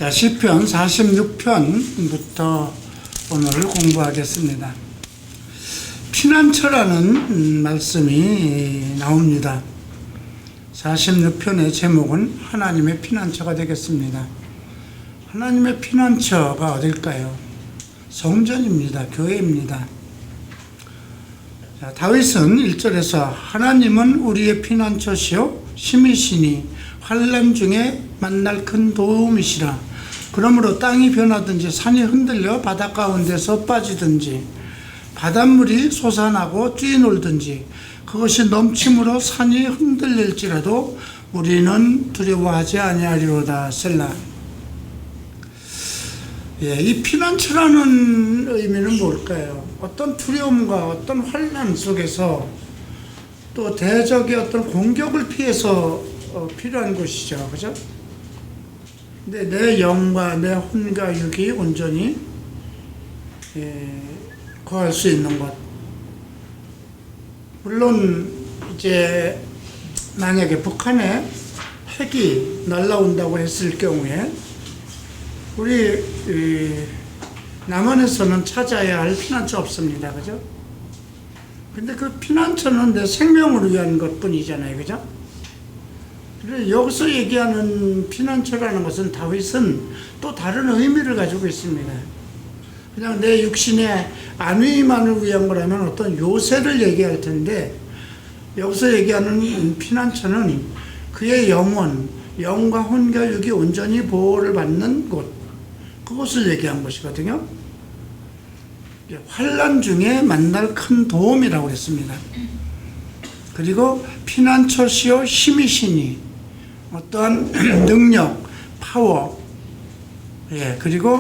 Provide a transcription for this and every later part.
자, 시편 46편부터 오늘 공부하겠습니다. 피난처라는 말씀이 나옵니다. 46편의 제목은 하나님의 피난처가 되겠습니다. 하나님의 피난처가 어딜까요? 성전입니다. 교회입니다. 자, 다윗은 1절에서 하나님은 우리의 피난처시요 힘이시니 환난 중에 만날 큰 도움이시라. 그러므로 땅이 변하든지 산이 흔들려 바다 가운데서 빠지든지 바닷물이 솟아나고 뛰놀든지 그것이 넘침으로 산이 흔들릴지라도 우리는 두려워하지 아니하리로다. 셀라. 이 피난처라는 의미는 뭘까요? 어떤 두려움과 어떤 환난 속에서 또 대적의 어떤 공격을 피해서 필요한 곳이죠. 그죠? 근데 내 영과 내 혼과 육이 온전히 거할 수 있는 곳. 물론 이제 만약에 북한에 핵이 날라온다고 했을 경우에 우리 남한에서는 찾아야 할 피난처 없습니다. 그죠? 근데 그 피난처는 내 생명을 위한 것 뿐이잖아요. 그죠? 여기서 얘기하는 피난처라는 것은 다윗은 또 다른 의미를 가지고 있습니다. 그냥 내 육신의 안위만을 위한 거라면 어떤 요새를 얘기할 텐데 여기서 얘기하는 피난처는 그의 영과 혼과 육이 온전히 보호를 받는 곳, 그것을 얘기한 것이거든요. 환난 중에 만날 큰 도움이라고 했습니다. 그리고 피난처시요 힘이시니 어떠한 능력, 파워, 그리고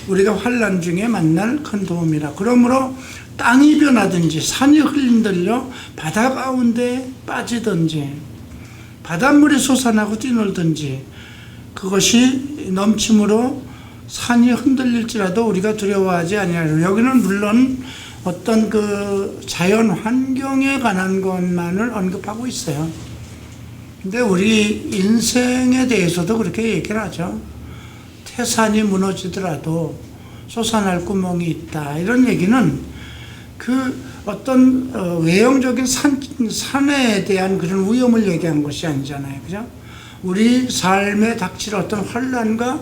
우리가 환난 중에 만날 큰 도움이라. 그러므로 땅이 변하든지 산이 흔들려 바다 가운데 빠지든지 바닷물이 솟아나고 뛰놀든지 그것이 넘침으로 산이 흔들릴지라도 우리가 두려워하지 아니하리라. 여기는 물론 어떤 그 자연 환경에 관한 것만을 언급하고 있어요. 근데 우리 인생에 대해서도 그렇게 얘기를 하죠. 태산이 무너지더라도 솟아날 구멍이 있다. 이런 얘기는 그 어떤 외형적인 산에 대한 그런 위험을 얘기한 것이 아니잖아요. 그죠? 우리 삶에 닥칠 어떤 환난과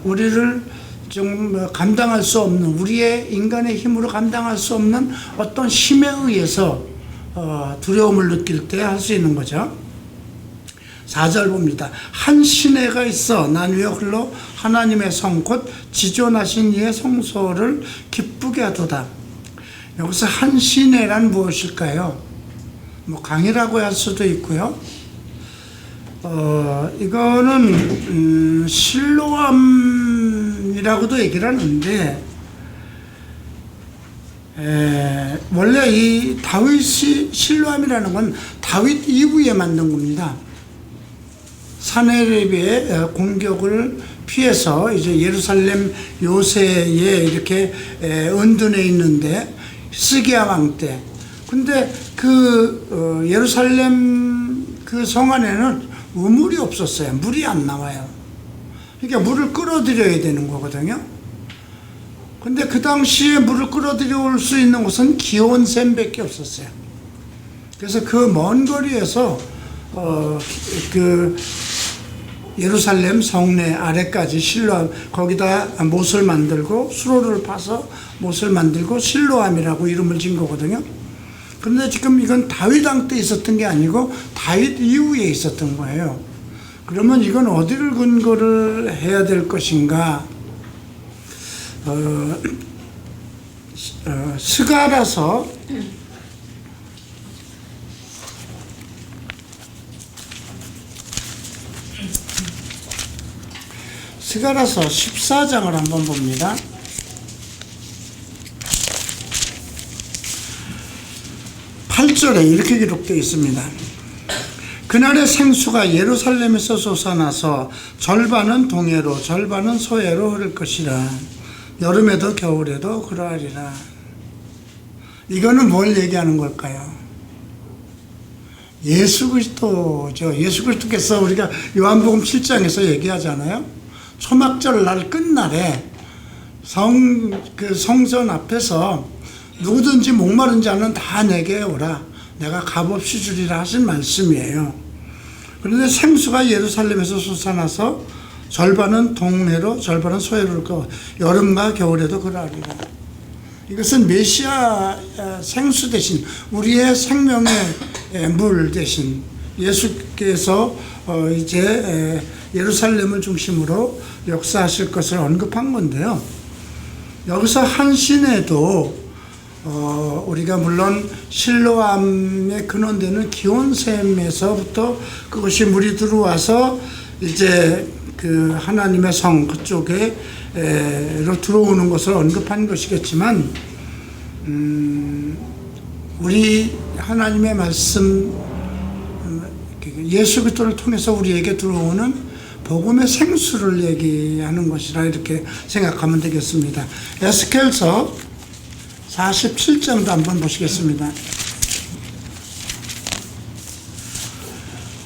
우리를 좀 감당할 수 없는, 우리의 인간의 힘으로 감당할 수 없는 어떤 힘에 의해서 두려움을 느낄 때 할 수 있는 거죠. 4절 봅니다. 한 시내가 있어 난 위에 흘러 하나님의 성 곧 지존하신 이의 성소를 기쁘게 하도다. 여기서 한 시내란 무엇일까요? 뭐 강이라고 할 수도 있고요. 이거는 실로암이라고도 얘기를 하는데 원래 이 다윗이 실로암이라는 건 다윗 이후에 만든 겁니다. 사네립의 공격을 피해서 이제 예루살렘 요새에 이렇게 은둔해 있는데 스기야 왕 때. 근데 그 예루살렘 그 성 안에는 우물이 없었어요. 물이 안 나와요. 그러니까 물을 끌어들여야 되는 거거든요. 근데 그 당시에 물을 끌어들여올 수 있는 곳은 기온샘밖에 없었어요. 그래서 그 먼 거리에서 그 예루살렘 성내 아래까지 실로암, 거기다 못을 만들고 수로를 파서 못을 만들고 실로암이라고 이름을 진 거거든요. 그런데 지금 이건 다윗 왕 때 있었던 게 아니고 다윗 이후에 있었던 거예요. 그러면 이건 어디를 근거를 해야 될 것인가? 스가랴서 14장을 한번 봅니다. 8절에 이렇게 기록되어 있습니다. 그날의 생수가 예루살렘에서 솟아나서 절반은 동해로 절반은 서해로 흐를 것이라. 여름에도 겨울에도 그러하리라. 이거는 뭘 얘기하는 걸까요? 예수 그리스도죠. 예수 그리스도께서 우리가 요한복음 7장에서 얘기하잖아요. 초막절 날 끝날에 성전 앞에서 누구든지 목마른 자는 다 내게 오라. 내가 값없이 주리라 하신 말씀이에요. 그런데 생수가 예루살렘에서 솟아나서 절반은 동해로 절반은 서해로 거 여름과 겨울에도 그러하리라. 이것은 메시아 생수 대신 우리의 생명의 물 대신 예수께서 이제 예루살렘을 중심으로 역사하실 것을 언급한 건데요. 여기서 한 시내도 우리가 물론 실로암의 근원되는 기온샘에서부터 그것이 물이 들어와서 이제 그 하나님의 성 그쪽에로 들어오는 것을 언급한 것이겠지만, 우리 하나님의 말씀 예수 그리스도를 통해서 우리에게 들어오는 복음의 생수를 얘기하는 것이라 이렇게 생각하면 되겠습니다. 에스겔서 47장도 한번 보시겠습니다.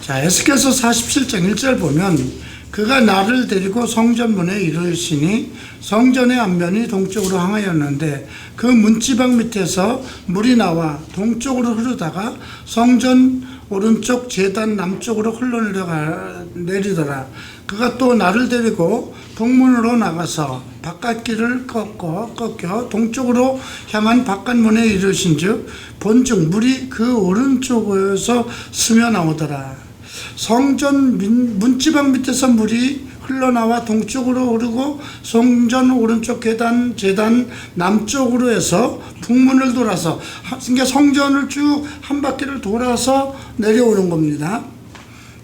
자, 에스겔서 47장 1절 보면 그가 나를 데리고 성전문에 이르시니 성전의 앞면이 동쪽으로 향하였는데 그 문지방 밑에서 물이 나와 동쪽으로 흐르다가 성전 오른쪽 제단 남쪽으로 흘러내리더라. 그가 또 나를 데리고 북문으로 나가서 바깥길을 꺾여 동쪽으로 향한 바깥문에 이르신즉 본즉 물이 그 오른쪽에서 스며 나오더라. 성전 문지방 밑에서 물이 흘러나와 동쪽으로 흐르고 성전 오른쪽 제단 남쪽으로 해서 북문을 돌아서, 그러니까 성전을 쭉 한 바퀴를 돌아서 내려오는 겁니다.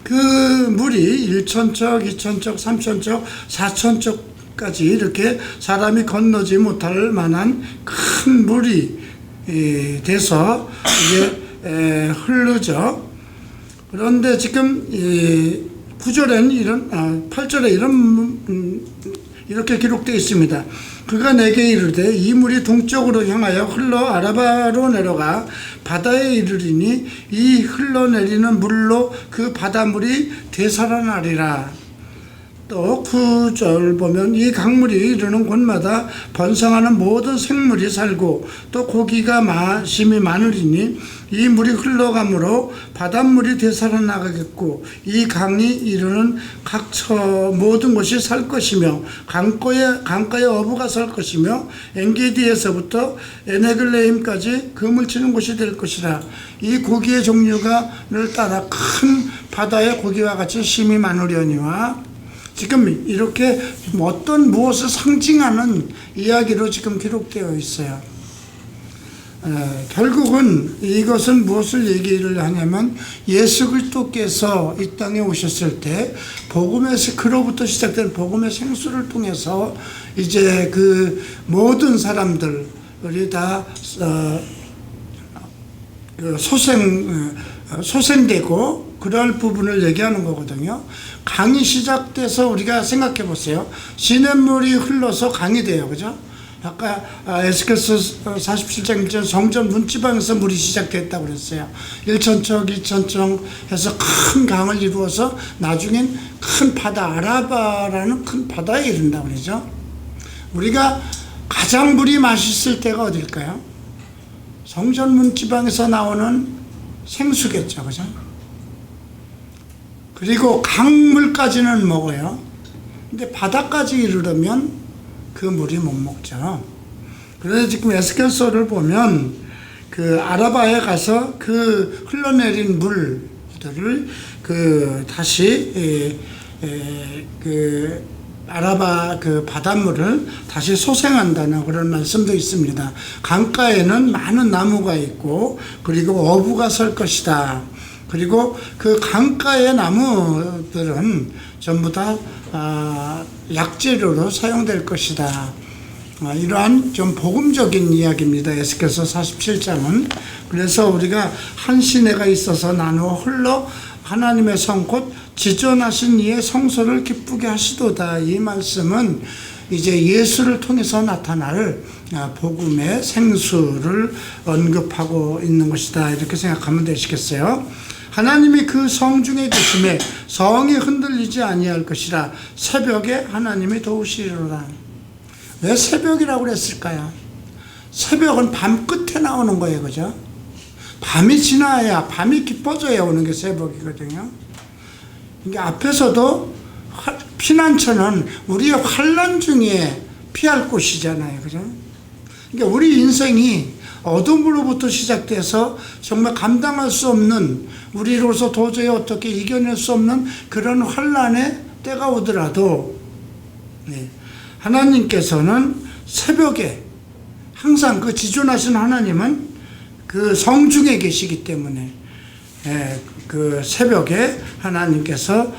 그 물이 1천척, 2천척, 3천척, 4천척까지 이렇게 사람이 건너지 못할 만한 큰 물이 돼서 이게 흐르죠. 그런데 지금 9절에는 8절에 이렇게 기록되어 있습니다. 그가 내게 이르되 이 물이 동쪽으로 향하여 흘러 아라바로 내려가 바다에 이르리니 이 흘러내리는 물로 그 바닷물이 되살아나리라. 또 9절 보면 이 강물이 이르는 곳마다 번성하는 모든 생물이 살고 또 고기가 심히 많으리니 이 물이 흘러가므로 바닷물이 되살아나가겠고 이 강이 이르는 각처 모든 것이 살 것이며 강가에 어부가 살 것이며 엔게디에서부터 에네글레임까지 그물 치는 곳이 될 것이라. 이 고기의 종류가를 따라 큰 바다의 고기와 같이 심히 많으려니와. 지금 이렇게 어떤 무엇을 상징하는 이야기로 지금 기록되어 있어요. 결국은 이것은 무엇을 얘기를 하냐면 예수 그리스도께서 이 땅에 오셨을 때 그로부터 시작된 복음의 생수를 통해서 이제 그 모든 사람들이 다 소생되고 그럴 부분을 얘기하는 거거든요. 강이 시작돼서 우리가 생각해 보세요. 시냇물이 흘러서 강이 돼요. 그죠? 아까 에스겔서 47장 1절 성전 문지방에서 물이 시작됐다고 그랬어요. 1천척, 2천척 해서 큰 강을 이루어서 나중엔 큰 바다, 아라바라는 큰 바다에 이른다고 그러죠. 우리가 가장 물이 맛있을 때가 어딜까요? 성전 문지방에서 나오는 생수겠죠. 그죠? 그리고 강물까지는 먹어요. 근데 바다까지 이르려면 그 물이 못 먹죠. 그래서 지금 에스겔서를 보면 그 아라바에 가서 그 흘러내린 물들을 다시 그 아라바 그 바닷물을 다시 소생한다는 그런 말씀도 있습니다. 강가에는 많은 나무가 있고 그리고 어부가 설 것이다. 그리고 그 강가의 나무들은 전부 다 약재료로 사용될 것이다. 이러한 좀 복음적인 이야기입니다. 에스겔서 47장은. 그래서 우리가 한 시내가 있어서 나누어 흘러 하나님의 성 곧 지존하신 이의 성소를 기쁘게 하시도다. 이 말씀은 이제 예수를 통해서 나타날 복음의 생수를 언급하고 있는 것이다. 이렇게 생각하면 되시겠어요. 하나님이 그 성중에 계심에 성이 흔들리지 아니할 것이라 새벽에 하나님이 도우시리로다. 왜 새벽이라고 그랬을까요? 새벽은 밤 끝에 나오는 거예요, 그죠? 밤이 지나야, 밤이 깊어져야 오는 게 새벽이거든요. 그러니까 앞에서도 피난처는 우리의 환난 중에 피할 곳이잖아요, 그죠? 그러니까 우리 인생이 어둠으로부터 시작돼서 정말 감당할 수 없는, 우리로서 도저히 어떻게 이겨낼 수 없는 그런 환난의 때가 오더라도 하나님께서는 새벽에 항상 그 지존하신 하나님은 그 성중에 계시기 때문에 그 새벽에 하나님께서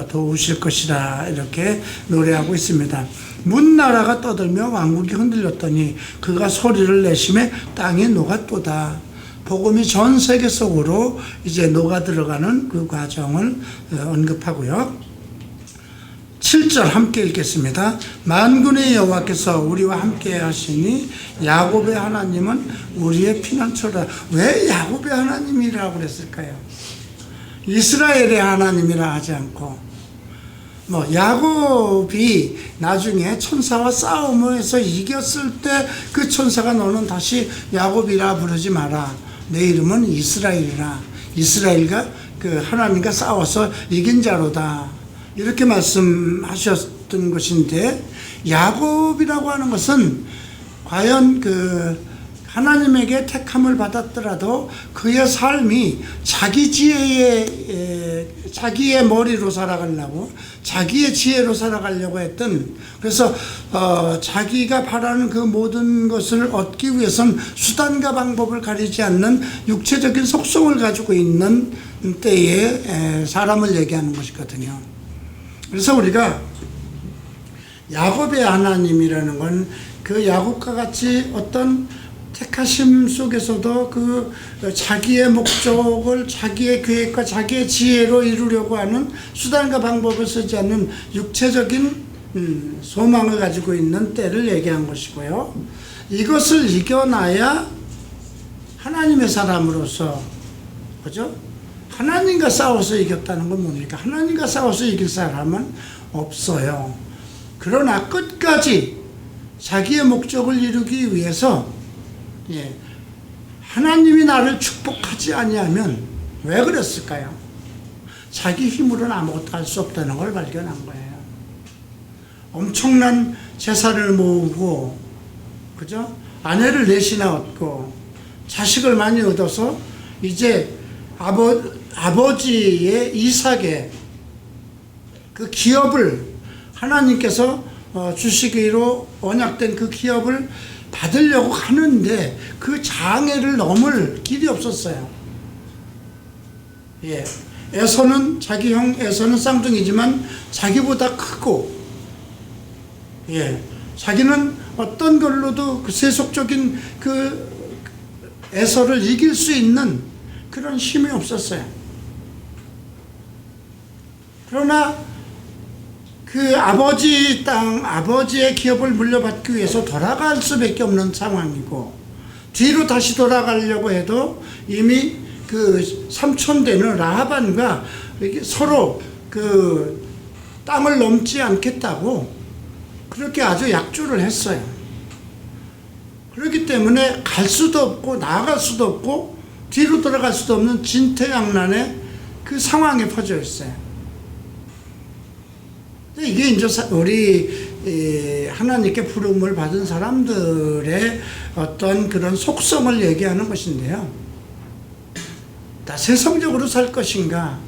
도우실 것이라 이렇게 노래하고 있습니다. 문나라가 떠들며 왕국이 흔들렸더니 그가 소리를 내심에 땅이 녹았도다. 복음이 전 세계 속으로 이제 녹아 들어가는 그 과정을 언급하고요. 7절 함께 읽겠습니다. 만군의 여호와께서 우리와 함께 하시니 야곱의 하나님은 우리의 피난처라. 왜 야곱의 하나님이라고 그랬을까요? 이스라엘의 하나님이라 하지 않고, 야곱이 나중에 천사와 싸움에서 이겼을 때 그 천사가 너는 다시 야곱이라 부르지 마라. 내 이름은 이스라엘이라. 이스라엘과 그 하나님과 싸워서 이긴 자로다. 이렇게 말씀하셨던 것인데, 야곱이라고 하는 것은 과연 그 하나님에게 택함을 받았더라도 그의 삶이 자기 지혜의, 자기의 머리로 살아가려고, 자기의 지혜로 살아가려고 했던, 그래서 자기가 바라는 그 모든 것을 얻기 위해선 수단과 방법을 가리지 않는 육체적인 속성을 가지고 있는 때에 사람을 얘기하는 것이거든요. 그래서 우리가 야곱의 하나님이라는 건 그 야곱과 같이 어떤 택하심 속에서도 그 자기의 목적을 자기의 계획과 자기의 지혜로 이루려고 하는 수단과 방법을 쓰지 않는 육체적인 소망을 가지고 있는 때를 얘기한 것이고요. 이것을 이겨나야 하나님의 사람으로서, 그죠? 하나님과 싸워서 이겼다는 건 뭡니까? 하나님과 싸워서 이길 사람은 없어요. 그러나 끝까지 자기의 목적을 이루기 위해서 하나님이 나를 축복하지 아니하면 왜 그랬을까요? 자기 힘으로는 아무것도 할 수 없다는 걸 발견한 거예요. 엄청난 재산을 모으고, 그죠? 아내를 넷이나 얻고 자식을 많이 얻어서 이제 아버지의 이삭의 그 기업을 하나님께서 주시기로 언약된 그 기업을 받으려고 하는데 그 장애를 넘을 길이 없었어요. 에서는, 자기 형 에서는 쌍둥이지만 자기보다 크고, 자기는 어떤 걸로도 그 세속적인 그 에서를 이길 수 있는 그런 힘이 없었어요. 그러나 그 아버지 땅, 아버지의 기업을 물려받기 위해서 돌아갈 수밖에 없는 상황이고, 뒤로 다시 돌아가려고 해도 이미 그 삼촌 되는 라하반과 서로 그 땅을 넘지 않겠다고 그렇게 아주 약조를 했어요. 그렇기 때문에 갈 수도 없고 나아갈 수도 없고 뒤로 돌아갈 수도 없는 진퇴양난의 그 상황에 퍼져 있어요. 이게 이제 우리 하나님께 부름을 받은 사람들의 어떤 그런 속성을 얘기하는 것인데요. 다 세상적으로 살 것인가,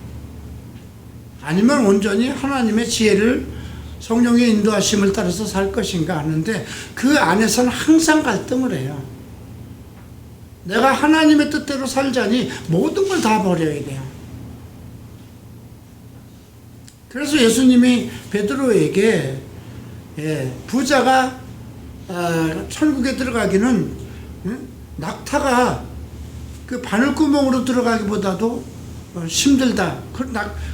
아니면 온전히 하나님의 지혜를, 성령의 인도하심을 따라서 살 것인가 하는데, 그 안에서는 항상 갈등을 해요. 내가 하나님의 뜻대로 살자니 모든 걸 다 버려야 돼요. 그래서 예수님이 베드로에게 부자가 천국에 들어가기는 낙타가 그 바늘구멍으로 들어가기보다도 힘들다,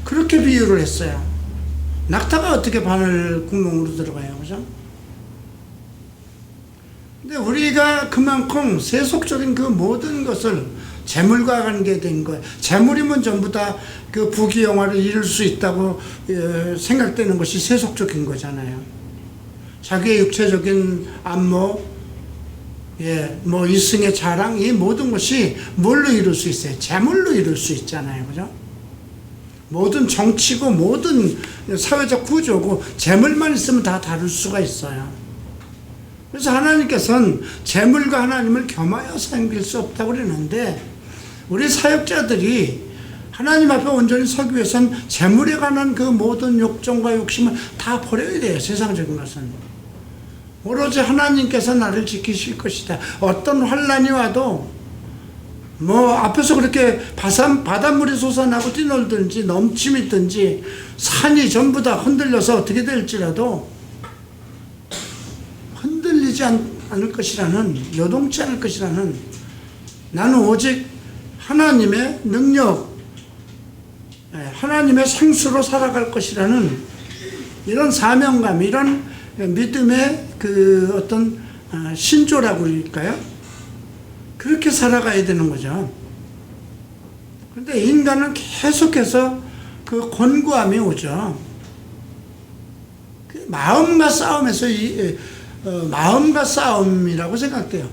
그렇게 비유를 했어요. 낙타가 어떻게 바늘구멍으로 들어가요, 그죠? 근데 우리가 그만큼 세속적인 그 모든 것을 재물과 관계된 거예요. 재물이면 전부 다 그 부귀영화를 이룰 수 있다고 생각되는 것이 세속적인 거잖아요. 자기의 육체적인 안목, 뭐 이승의 자랑, 이 모든 것이 뭘로 이룰 수 있어요? 재물로 이룰 수 있잖아요. 그죠? 모든 정치고 모든 사회적 구조고 재물만 있으면 다 다룰 수가 있어요. 그래서 하나님께서는 재물과 하나님을 겸하여 섬길 수 없다고 그러는데, 우리 사역자들이 하나님 앞에 온전히 서기 위해서는 재물에 관한 그 모든 욕정과 욕심을 다 버려야 돼요. 세상적인 것은 오로지 하나님께서 나를 지키실 것이다. 어떤 환란이 와도 뭐 앞에서 그렇게 바닷물이 솟아나고 뛰놀든지 넘침이 있든지 산이 전부 다 흔들려서 어떻게 될지라도 흔들리지 않을 것이라는, 요동치 않을 것이라는, 나는 오직 하나님의 능력, 하나님의 생수로 살아갈 것이라는 이런 사명감, 이런 믿음의 그 어떤 신조라고 그럴까요? 그렇게 살아가야 되는 거죠. 그런데 인간은 계속해서 그 권고함이 오죠. 그 마음과 싸움에서 마음과 싸움이라고 생각돼요.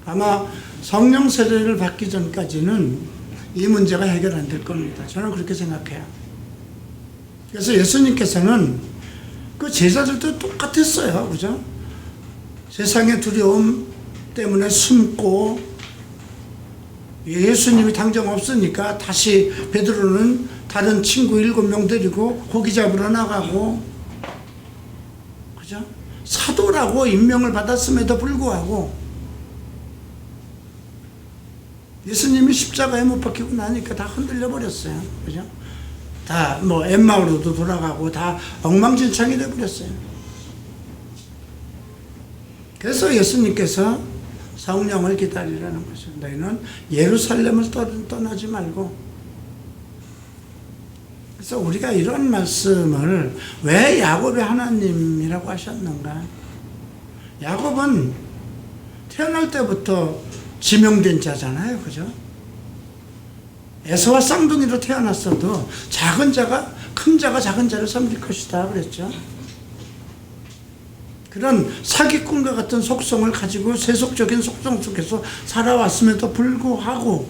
아마 성령 세례를 받기 전까지는 이 문제가 해결 안 될 겁니다. 저는 그렇게 생각해요. 그래서 예수님께서는 그 제자들도 똑같았어요. 그죠? 세상의 두려움 때문에 숨고, 예수님이 당장 없으니까 다시 베드로는 다른 친구 7명 데리고 고기 잡으러 나가고, 그죠? 사도라고 임명을 받았음에도 불구하고 예수님이 십자가에 못 박히고 나니까 다 흔들려 버렸어요. 그죠? 다 뭐 엠마오로도 돌아가고 다 엉망진창이 돼 버렸어요. 그래서 예수님께서 성령을 기다리라는 것이죠. 너희는 예루살렘을 떠나지 말고. 그래서 우리가 이런 말씀을 왜 야곱의 하나님이라고 하셨는가? 야곱은 태어날 때부터 지명된 자잖아요. 그죠? 에서와 쌍둥이로 태어났어도 작은 자가 큰 자가 작은 자를 섬길 것이다 그랬죠. 그런 사기꾼과 같은 속성을 가지고 세속적인 속성 속에서 살아왔음에도 불구하고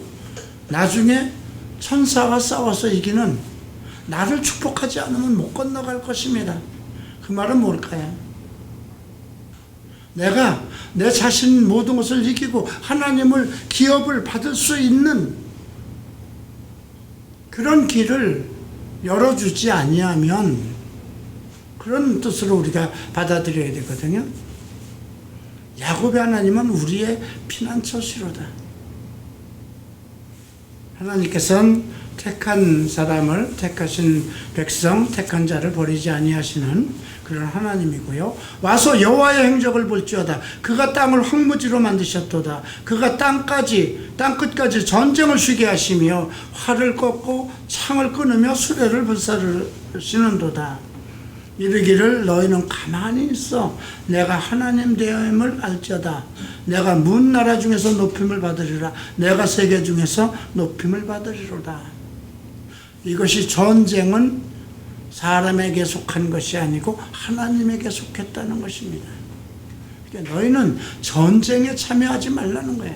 나중에 천사와 싸워서 이기는, 나를 축복하지 않으면 못 건너갈 것입니다. 그 말은 뭘까요? 내가 내 자신 모든 것을 이기고 하나님을 기업을 받을 수 있는 그런 길을 열어주지 아니하면, 그런 뜻으로 우리가 받아들여야 되거든요. 야곱의 하나님은 우리의 피난처시로다. 하나님께서는 택한 사람을, 택하신 백성, 택한 자를 버리지 아니하시는 그런 하나님이고요. 와서 여호와의 행적을 볼지어다. 그가 땅을 황무지로 만드셨도다. 그가 땅 끝까지 전쟁을 쉬게 하시며 활을 꺾고 창을 끊으며 수레를 불사르시는도다. 이르기를 너희는 가만히 있어 내가 하나님 되었음을 알지어다. 내가 문 나라 중에서 높임을 받으리라. 내가 세계 중에서 높임을 받으리로다. 이것이 전쟁은 사람에게 속한 것이 아니고 하나님에게 속했다는 것입니다. 그러니까 너희는 전쟁에 참여하지 말라는 거예요.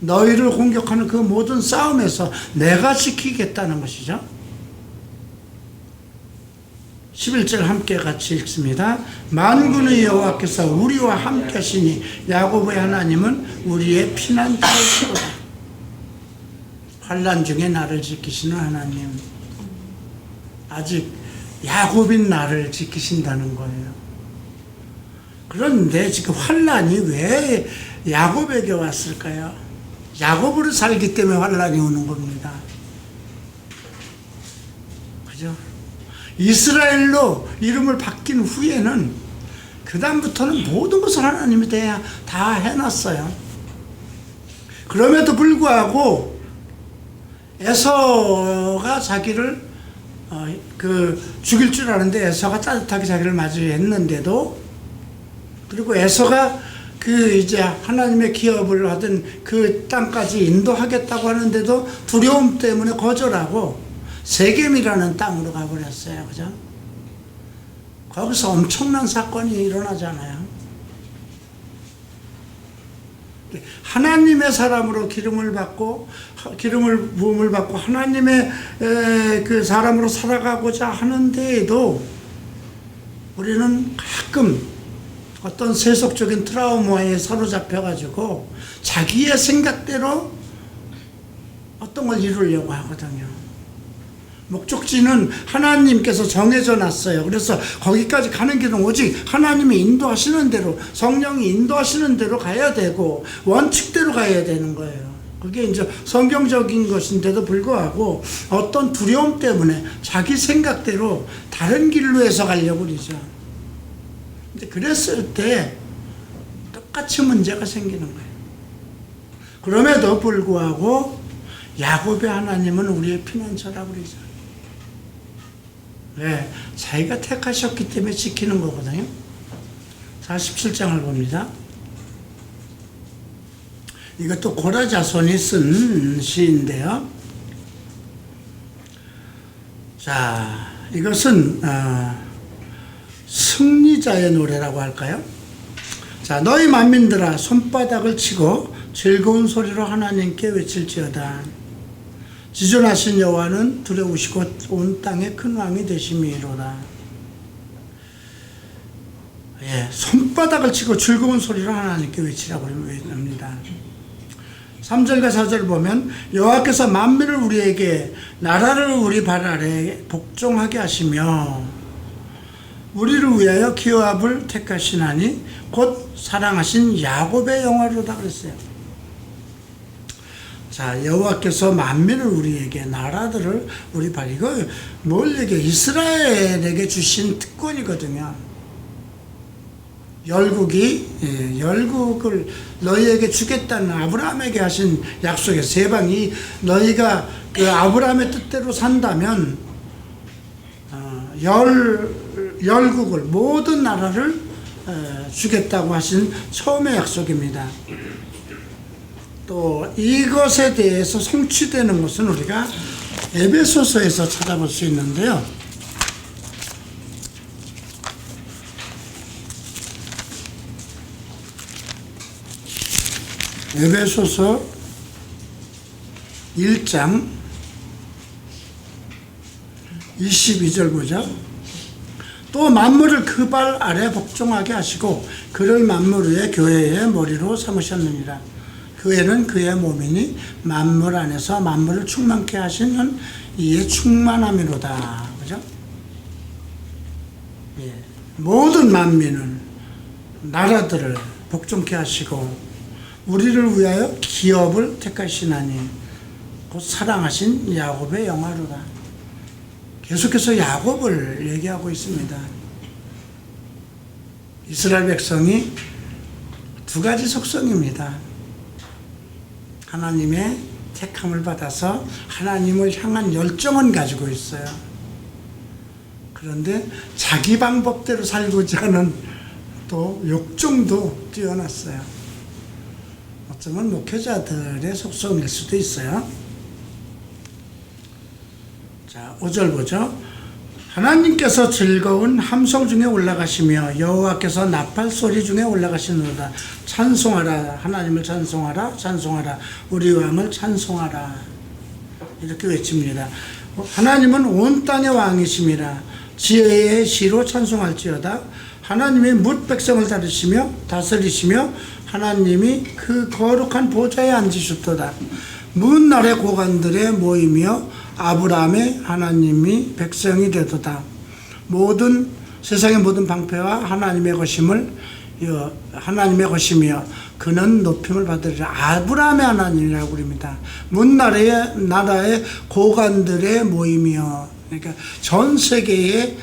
너희를 공격하는 그 모든 싸움에서 내가 지키겠다는 것이죠. 11절 함께 같이 읽습니다. 만군의 여호와께서 우리와 함께 하시니 야곱의 하나님은 우리의 피난처시로다. 환난 중에 나를 지키시는 하나님, 아직 야곱인 나를 지키신다는 거예요. 그런데 지금 환난이 왜 야곱에게 왔을까요? 야곱으로 살기 때문에 환난이 오는 겁니다. 그죠? 이스라엘로 이름을 바뀐 후에는 그 다음부터는 모든 것을 하나님이 다 해놨어요. 그럼에도 불구하고 에서가 자기를 죽일 줄 아는데 에서가 따뜻하게 자기를 맞이했는데도, 그리고 에서가 이제 하나님의 기업을 하던 그 땅까지 인도하겠다고 하는데도 두려움 때문에 거절하고 세겜이라는 땅으로 가버렸어요. 그죠? 거기서 엄청난 사건이 일어나잖아요. 하나님의 사람으로 기름을 부음을 받고 하나님의 그 사람으로 살아가고자 하는데에도 우리는 가끔 어떤 세속적인 트라우마에 사로잡혀가지고 자기의 생각대로 어떤 걸 이루려고 하거든요. 목적지는 하나님께서 정해져 놨어요. 그래서 거기까지 가는 길은 오직 하나님이 인도하시는 대로, 성령이 인도하시는 대로 가야 되고 원칙대로 가야 되는 거예요. 그게 이제 성경적인 것인데도 불구하고 어떤 두려움 때문에 자기 생각대로 다른 길로 해서 가려고 그러죠. 근데 그랬을 때 똑같이 문제가 생기는 거예요. 그럼에도 불구하고 야곱의 하나님은 우리의 피난처라고 그러죠. 네, 자기가 택하셨기 때문에 지키는 거거든요. 47장을 봅니다. 이것도 고라자손이 쓴 시인데요. 자, 이것은 승리자의 노래라고 할까요? 자, 너희 만민들아 손바닥을 치고 즐거운 소리로 하나님께 외칠지어다. 지존하신 여호와는 두려우시고 온 땅의 큰 왕이 되심이로다. 예, 손바닥을 치고 즐거운 소리로 하나님께 외치라고 합니다. 3절과 4절을 보면 여호와께서 만민을 우리에게 나라를 우리 발 아래 복종하게 하시며 우리를 위하여 기업을 택하시나니 곧 사랑하신 야곱의 영화로다 그랬어요. 자, 여호와께서 만민을 우리에게 나라들을 우리 발, 이거 뭘 얘기해? 이스라엘에게 주신 특권이거든요. 열국을 너희에게 주겠다는 아브라함에게 하신 약속의 세 방이 너희가 그 아브라함의 뜻대로 산다면 열국을 모든 나라를 주겠다고 하신 처음의 약속입니다. 또 이것에 대해서 성취되는 것은 우리가 에베소서에서 찾아볼 수 있는데요. 에베소서 1장 22절 보죠. 또 만물을 그 발 아래 복종하게 하시고 그를 만물 위에 교회의 머리로 삼으셨느니라. 교회는 그의 몸이니 만물 안에서 만물을 충만케 하시는 이의 충만함이로다. 그죠? 예. 모든 만민은 나라들을 복종케 하시고 우리를 위하여 기업을 택하시나니 곧 사랑하신 야곱의 영화로다. 계속해서 야곱을 얘기하고 있습니다. 이스라엘 백성이 두 가지 속성입니다. 하나님의 택함을 받아서 하나님을 향한 열정은 가지고 있어요. 그런데 자기 방법대로 살고자 하는 또 욕정도 뛰어났어요. 어쩌면 목회자들의 속성일 수도 있어요. 자, 5절 보죠. 하나님께서 즐거운 함성 중에 올라가시며 여호와께서 나팔 소리 중에 올라가시노라. 찬송하라. 하나님을 찬송하라. 찬송하라. 우리 왕을 찬송하라. 이렇게 외칩니다. 하나님은 온 땅의 왕이심이라. 지혜의 시로 찬송할지어다. 하나님이 뭇 백성을 다스리시며 하나님이 그 거룩한 보좌에 앉으셨도다. 문 아래 고관들의 모임이여 아브라함의 하나님이 백성이 되도다. 세상의 모든 방패와 하나님의 것이며 그는 높임을 받으리라. 아브라함의 하나님이라고 그럽니다. 문 나라의 고관들의 모임이여. 그러니까 전 세계의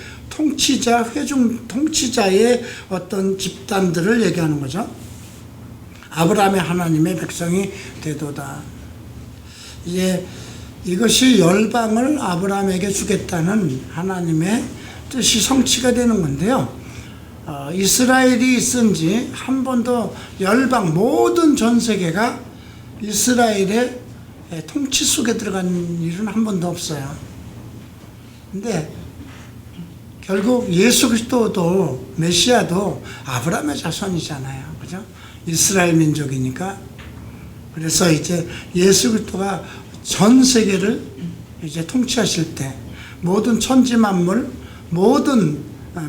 회중 통치자의 어떤 집단들을 얘기하는 거죠. 아브라함의 하나님의 백성이 되도다. 이것이 열방을 아브라함에게 주겠다는 하나님의 뜻이 성취가 되는 건데요. 이스라엘이 있은 지 한 번도 열방 모든 전 세계가 이스라엘의 통치 속에 들어간 일은 한 번도 없어요. 근데 결국 예수 그리스도도 메시아도 아브라함의 자손이잖아요. 그죠? 이스라엘 민족이니까. 그래서 이제 예수 그리스도가 전 세계를 이제 통치하실 때 모든 천지 만물, 모든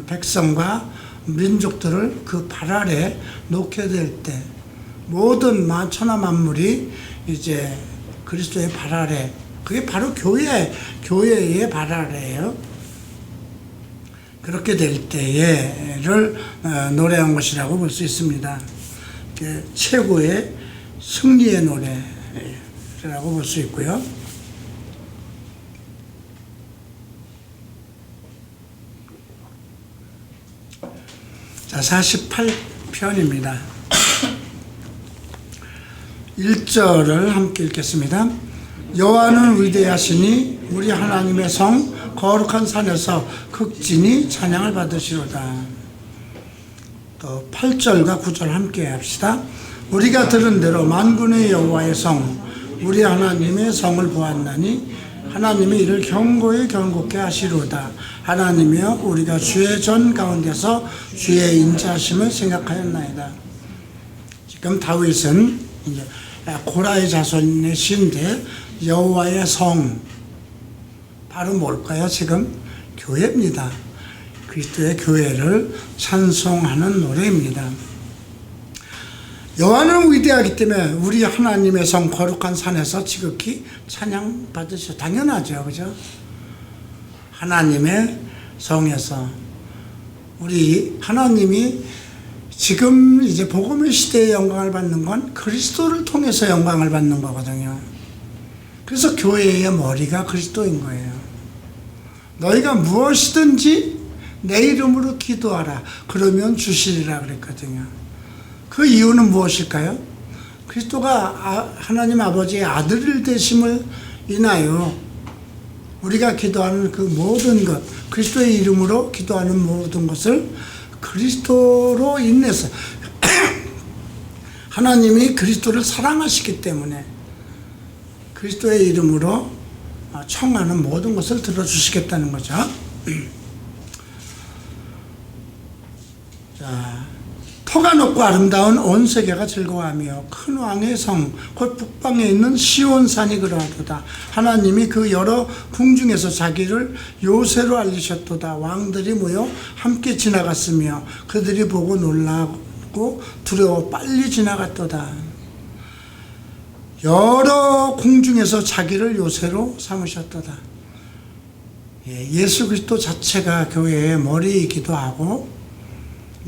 백성과 민족들을 그 발 아래 놓게 될 때 모든 천하 만물이 이제 그리스도의 발 아래, 그게 바로 교회의 발 아래예요. 그렇게 될 때에를 노래한 것이라고 볼 수 있습니다. 최고의 승리의 노래라고 볼 수 있고요. 자, 48편입니다. 1절을 함께 읽겠습니다. 여호와는 위대하시니 우리 하나님의 성 거룩한 산에서 극진히 찬양을 받으시로다. 또 8절과 9절 함께 합시다. 우리가 들은 대로 만군의 여호와의 성 우리 하나님의 성을 보았나니 하나님이 이를 견고히 하시로다. 하나님이여 우리가 주의 전 가운데서 주의 인자하심을 생각하였나이다. 지금 다윗은 이제 고라의 자손의 시인데 여호와의 성 바로 뭘까요? 지금 교회입니다. 그리스도의 교회를 찬송하는 노래입니다. 여호와는 위대하기 때문에 우리 하나님의 성 거룩한 산에서 지극히 찬양 받으셔. 당연하죠, 그죠? 하나님의 성에서 우리 하나님이 지금 이제 복음의 시대에 영광을 받는 건 그리스도를 통해서 영광을 받는 거거든요. 그래서 교회의 머리가 그리스도인 거예요. 너희가 무엇이든지 내 이름으로 기도하라. 그러면 주시리라 그랬거든요. 그 이유는 무엇일까요? 그리스도가 하나님 아버지의 아들 되심을 인하여 우리가 기도하는 그 모든 것, 그리스도의 이름으로 기도하는 모든 것을 그리스도로 인해서 하나님이 그리스도를 사랑하시기 때문에 그리스도의 이름으로 청하는 모든 것을 들어주시겠다는 거죠. 자, 터가 높고 아름다운 온 세계가 즐거워하며 큰 왕의 성 곧 북방에 있는 시온산이 그러하도다. 하나님이 그 여러 궁중에서 자기를 요새로 알리셨도다. 왕들이 모여 함께 지나갔으며 그들이 보고 놀라고 두려워 빨리 지나갔도다. 여러 궁중에서 자기를 요새로 삼으셨도다. 예수 그리스도 자체가 교회의 머리이기도 하고,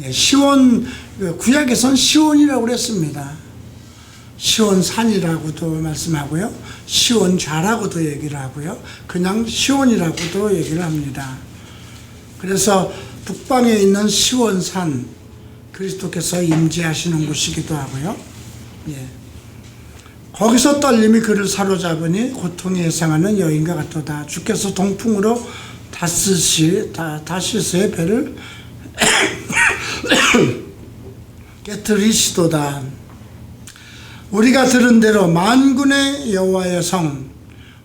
시온, 구약에선 시온이라고 그랬습니다. 시온산이라고도 말씀하고요, 시온좌라고도 얘기를 하고요, 그냥 시온이라고도 얘기를 합니다. 그래서 북방에 있는 시온산, 그리스도께서 임재하시는 곳이기도 하고요. 거기서 떨림이 그를 사로잡으니 고통이 예상하는 여인과 같도다. 주께서 동풍으로 다시스의 배를 깨트리시도다. 우리가 들은 대로 만군의 여호와의 성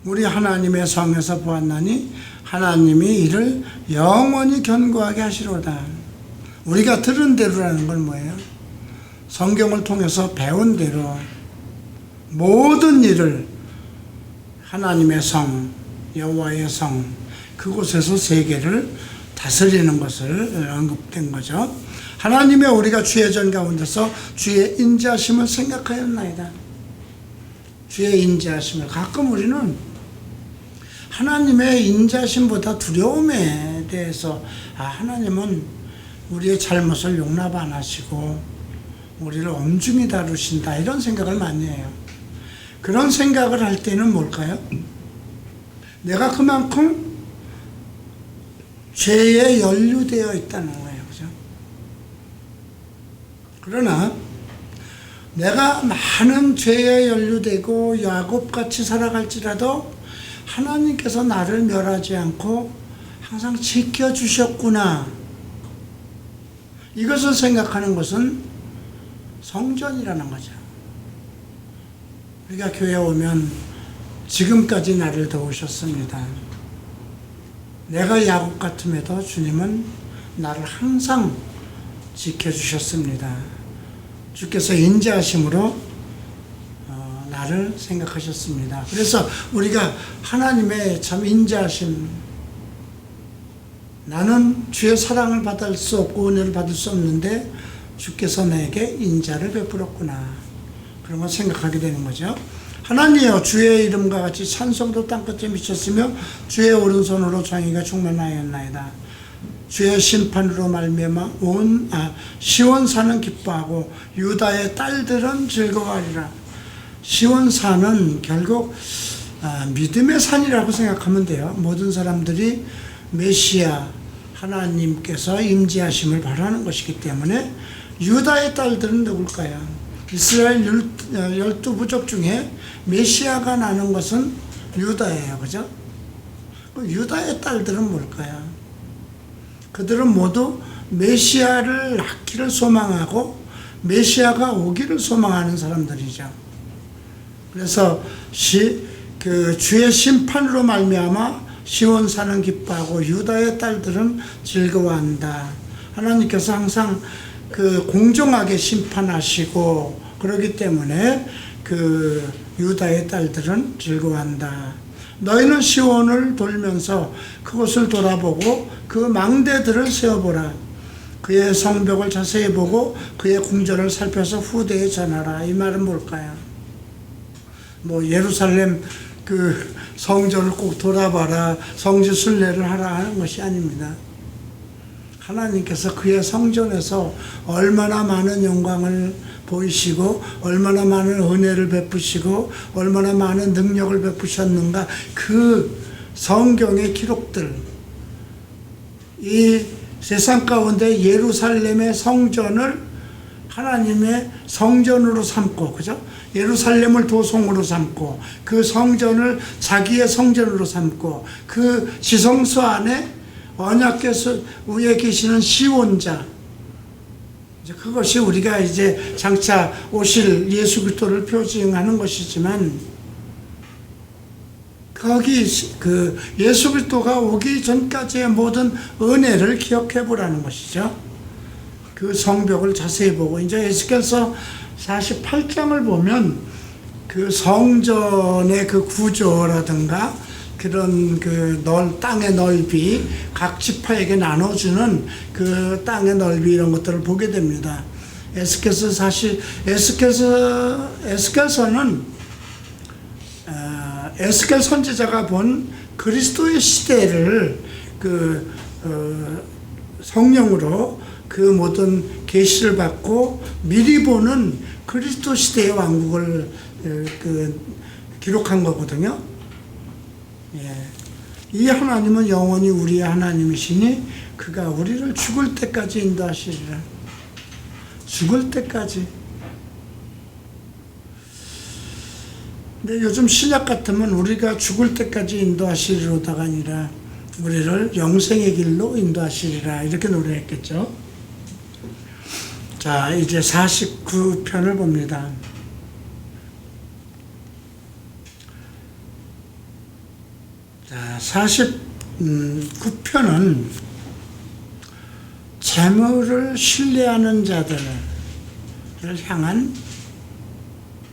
우리 하나님의 성에서 보았나니 하나님이 이를 영원히 견고하게 하시로다. 우리가 들은 대로라는 건 뭐예요? 성경을 통해서 배운 대로 모든 일을 하나님의 성, 여호와의 성, 그곳에서 세계를 다스리는 것을 언급된 거죠. 하나님의 우리가 주의 전 가운데서 주의 인자하심을 생각하였나이다. 주의 인자하심을, 가끔 우리는 하나님의 인자하심보다 두려움에 대해서 하나님은 우리의 잘못을 용납 안 하시고 우리를 엄중히 다루신다, 이런 생각을 많이 해요. 그런 생각을 할 때는 뭘까요? 내가 그만큼 죄에 연루되어 있다는 거예요. 그죠? 그러나 내가 많은 죄에 연루되고 야곱같이 살아갈지라도 하나님께서 나를 멸하지 않고 항상 지켜주셨구나, 이것을 생각하는 것은 성전이라는 거죠. 우리가 교회 오면 지금까지 나를 도우셨습니다. 내가 야곱 같음에도 주님은 나를 항상 지켜주셨습니다. 주께서 인자하심으로 나를 생각하셨습니다. 그래서 우리가 하나님의 참 인자하심, 나는 주의 사랑을 받을 수 없고 은혜를 받을 수 없는데 주께서 내게 인자를 베풀었구나, 그런 걸 생각하게 되는 거죠. 하나님이여, 주의 이름과 같이 찬송도 땅끝에 미쳤으며 주의 오른손으로 정의가 충만하였나이다. 주의 심판으로 말미암아 시온 산은 기뻐하고 유다의 딸들은 즐거워하리라. 시온 산은 결국 믿음의 산이라고 생각하면 돼요. 모든 사람들이 메시아 하나님께서 임재하심을 바라는 것이기 때문에 유다의 딸들은 누굴까요? 이스라엘 12부족 중에 메시아가 나는 것은 유다예요. 그죠? 유다의 딸들은 뭘까요? 그들은 모두 메시아를 낳기를 소망하고 메시아가 오기를 소망하는 사람들이죠. 그래서 주의 심판으로 말미암아 시온 산은 기뻐하고 유다의 딸들은 즐거워한다. 하나님께서 항상 공정하게 심판하시고 그렇기 때문에 유다의 딸들은 즐거워한다. 너희는 시온을 돌면서 그곳을 돌아보고 그 망대들을 세어보라. 그의 성벽을 자세히 보고 그의 궁전을 살펴서 후대에 전하라. 이 말은 뭘까요? 예루살렘 성전을 꼭 돌아봐라, 성지 순례를 하라 하는 것이 아닙니다. 하나님께서 그의 성전에서 얼마나 많은 영광을 보이시고 얼마나 많은 은혜를 베푸시고 얼마나 많은 능력을 베푸셨는가, 그 성경의 기록들, 이 세상 가운데 예루살렘의 성전을 하나님의 성전으로 삼고, 그죠? 예루살렘을 도성으로 삼고 그 성전을 자기의 성전으로 삼고 그 지성소 안에 언약궤 위에 계시는 시온자, 그것이 우리가 이제 장차 오실 예수 그리스도를 표징하는 것이지만, 거기 예수 그리스도가 오기 전까지의 모든 은혜를 기억해 보라는 것이죠. 그 성벽을 자세히 보고, 이제 에스겔서 48장을 보면 그 성전의 그 구조라든가 그런 땅의 넓이, 각 지파에게 나눠주는 그 땅의 넓이, 이런 것들을 보게 됩니다. 에스겔서는 에스겔 선지자가 본 그리스도의 시대를 성령으로 그 모든 계시를 받고 미리 보는 그리스도 시대의 왕국을 기록한 거거든요. 예. 이 하나님은 영원히 우리의 하나님이시니 그가 우리를 죽을 때까지 인도하시리라. 죽을 때까지. 근데 요즘 신약 같으면 우리가 죽을 때까지 인도하시리로다가 아니라 우리를 영생의 길로 인도하시리라, 이렇게 노래했겠죠. 자, 이제 49편을 봅니다. 자, 49편은 재물을 신뢰하는 자들을 향한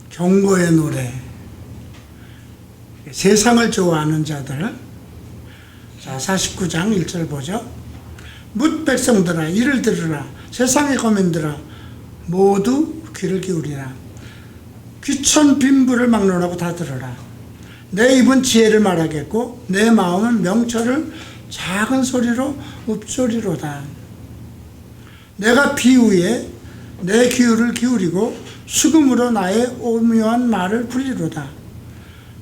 경고의 노래, 세상을 좋아하는 자들. 자, 49장 1절 보죠. 뭇 백성들아 이를 들으라. 세상의 거민들아 모두 귀를 기울이라. 귀천 빈부를 막론하고 다 들으라. 내 입은 지혜를 말하겠고 내 마음은 명철을 작은 소리로 읊조리로다. 내가 비유에 내 귀를 기울이고 수금으로 나의 오묘한 말을 불리로다.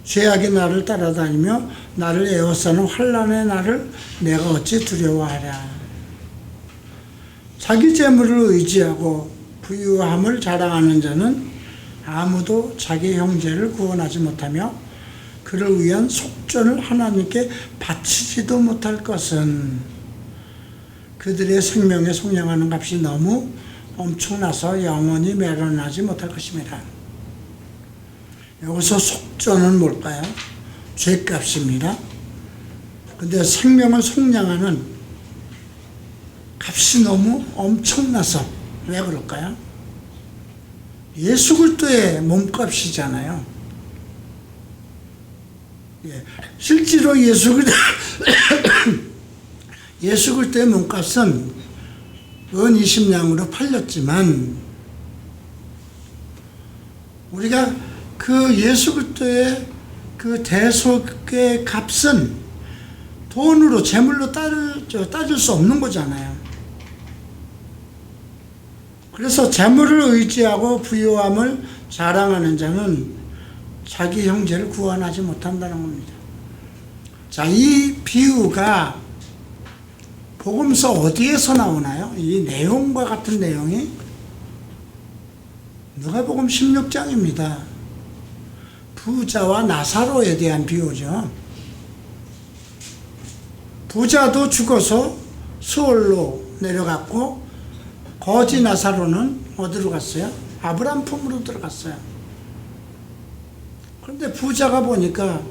죄악이 나를 따라다니며 나를 에워싸는 환난의 나를 내가 어찌 두려워하랴. 자기 재물을 의지하고 부유함을 자랑하는 자는 아무도 자기 형제를 구원하지 못하며 그를 위한 속전을 하나님께 바치지도 못할 것은, 그들의 생명에 속량하는 값이 너무 엄청나서 영원히 매료하지 못할 것입니다. 여기서 속전은 뭘까요? 죄값입니다. 근데 생명을 속량하는 값이 너무 엄청나서 왜 그럴까요? 예수 그리스도의 몸값이잖아요. 예, 실제로 예수 그리스도의 몸값은 은 20냥으로 팔렸지만 우리가 그 예수 그리스도의 그 대속의 값은 돈으로 재물로 따질 수 없는 거잖아요. 그래서 재물을 의지하고 부유함을 자랑하는 자는 자기 형제를 구원하지 못한다는 겁니다. 자, 이 비유가 복음서 어디에서 나오나요? 이 내용과 같은 내용이 누가복음 16장입니다. 부자와 나사로에 대한 비유죠. 부자도 죽어서 수월로 내려갔고 거지 나사로는 어디로 갔어요? 아브라함 품으로 들어갔어요. 그런데 부자가 보니까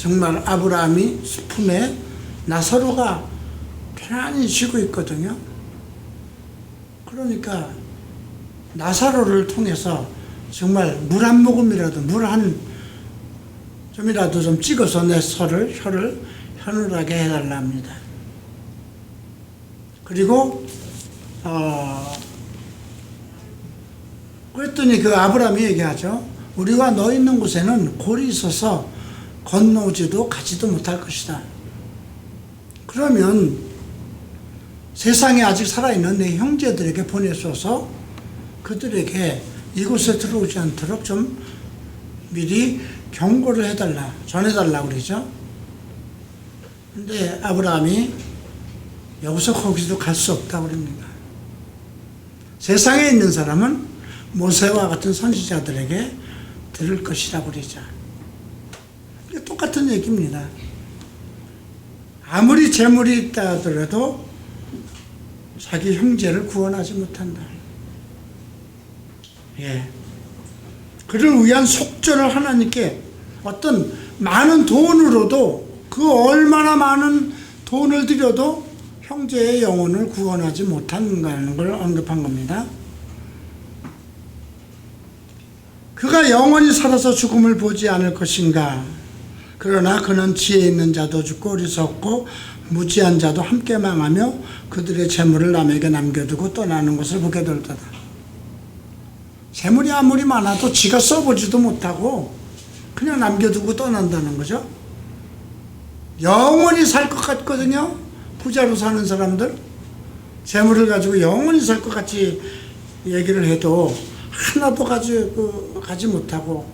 정말 아브라함이 품에 나사로가 편안히 쉬고 있거든요. 그러니까 나사로를 통해서 정말 물 한 모금이라도 물 한 좀이라도 좀 찍어서 내 혀를 현울하게 해달라 합니다. 그리고 그랬더니 그 아브라함이 얘기하죠. 우리가 너 있는 곳에는 골이 있어서 건너오지도 가지도 못할 것이다. 그러면 세상에 아직 살아있는 내 형제들에게 보내줘서 그들에게 이곳에 들어오지 않도록 좀 미리 경고를 해달라, 전해달라 그러죠. 근데 아브라함이 여기서 거기도 갈 수 없다고 그럽니다. 세상에 있는 사람은 모세와 같은 선지자들에게 들을 것이라고 그러죠. 똑같은 얘기입니다. 아무리 재물이 있다 하더라도 자기 형제를 구원하지 못한다. 예. 그를 위한 속전을 하나님께 어떤 많은 돈으로도 그 얼마나 많은 돈을 들여도 형제의 영혼을 구원하지 못한다는 걸 언급한 겁니다. 그가 영원히 살아서 죽음을 보지 않을 것인가? 그러나 그는 지혜 있는 자도 죽고 어리석고 무지한 자도 함께 망하며 그들의 재물을 남에게 남겨두고 떠나는 것을 보게 될 거다. 재물이 아무리 많아도 지가 써보지도 못하고 그냥 남겨두고 떠난다는 거죠. 영원히 살 것 같거든요. 부자로 사는 사람들 재물을 가지고 영원히 살 것 같이 얘기를 해도 하나도 가지 못하고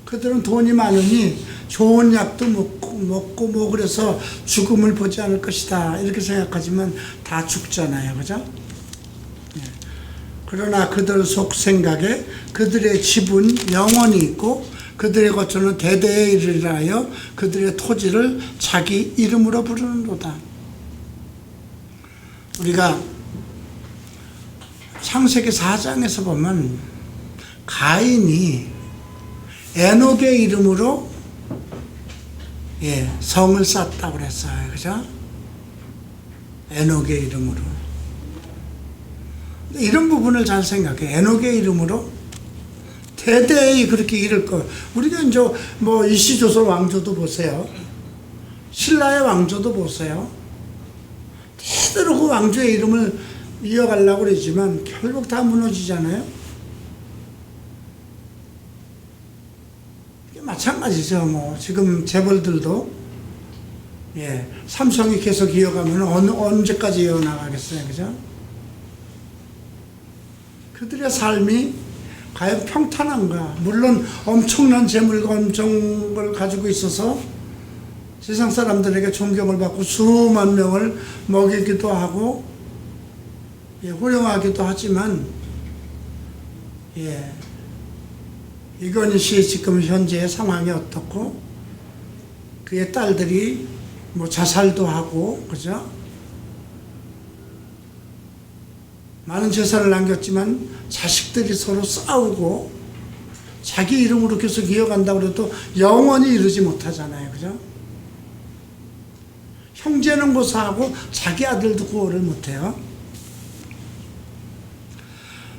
그들은 돈이 많으니 좋은 약도 먹고 뭐 그래서 죽음을 보지 않을 것이다 이렇게 생각하지만 다 죽잖아요. 그죠? 예. 그러나 그들 속 생각에 그들의 집은 영원히 있고 그들의 거처는 대대에 이르리라 하여 그들의 토지를 자기 이름으로 부르는도다. 우리가 창세기 4장에서 보면 가인이 에녹의 이름으로 성을 쌓았다고 그랬어요. 그죠? 에녹의 이름으로. 이런 부분을 잘 생각해. 에녹의 이름으로 대대히 그렇게 이룰 거. 우리가 이제 뭐 이시조선 왕조도 보세요. 신라의 왕조도 보세요. 대대로 그 왕조의 이름을 이어가려고 그러지만 결국 다 무너지잖아요. 마찬가지죠. 뭐 지금 재벌들도 삼성이 계속 이어가면 언제까지 이어나가겠어요. 그죠? 그들의 삶이 과연 평탄한가? 물론 엄청난 재물과 엄청난 걸 가지고 있어서 세상 사람들에게 존경을 받고 수만 명을 먹이기도 하고 훌륭하기도 하지만 이건희 씨의 지금 현재의 상황이 어떻고 그의 딸들이 뭐 자살도 하고 그죠? 많은 재산을 남겼지만 자식들이 서로 싸우고 자기 이름으로 계속 이어간다고 해도 영원히 이루지 못하잖아요. 그죠? 형제는 고사하고 자기 아들도 구원을 못해요.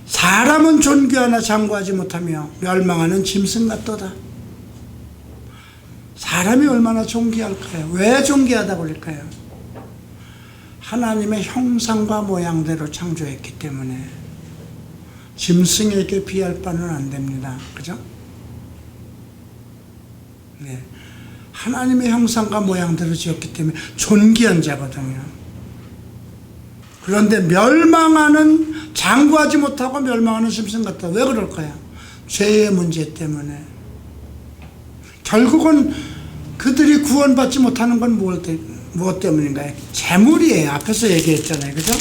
사람은 존귀하나 장구하지 못하며 멸망하는 짐승 같도다. 사람이 얼마나 존귀할까요? 왜 존귀하다고 그럴까요? 하나님의 형상과 모양대로 창조했기 때문에 짐승에게 비할 바는 안 됩니다. 그죠? 네. 하나님의 형상과 모양대로 지었기 때문에 존귀한 자거든요. 그런데 멸망하는, 장구하지 못하고 멸망하는 짐승 같다. 왜 그럴까요? 죄의 문제 때문에. 결국은 그들이 구원받지 못하는 건 무엇 때문인가요? 재물이에요. 앞에서 얘기했잖아요. 그죠?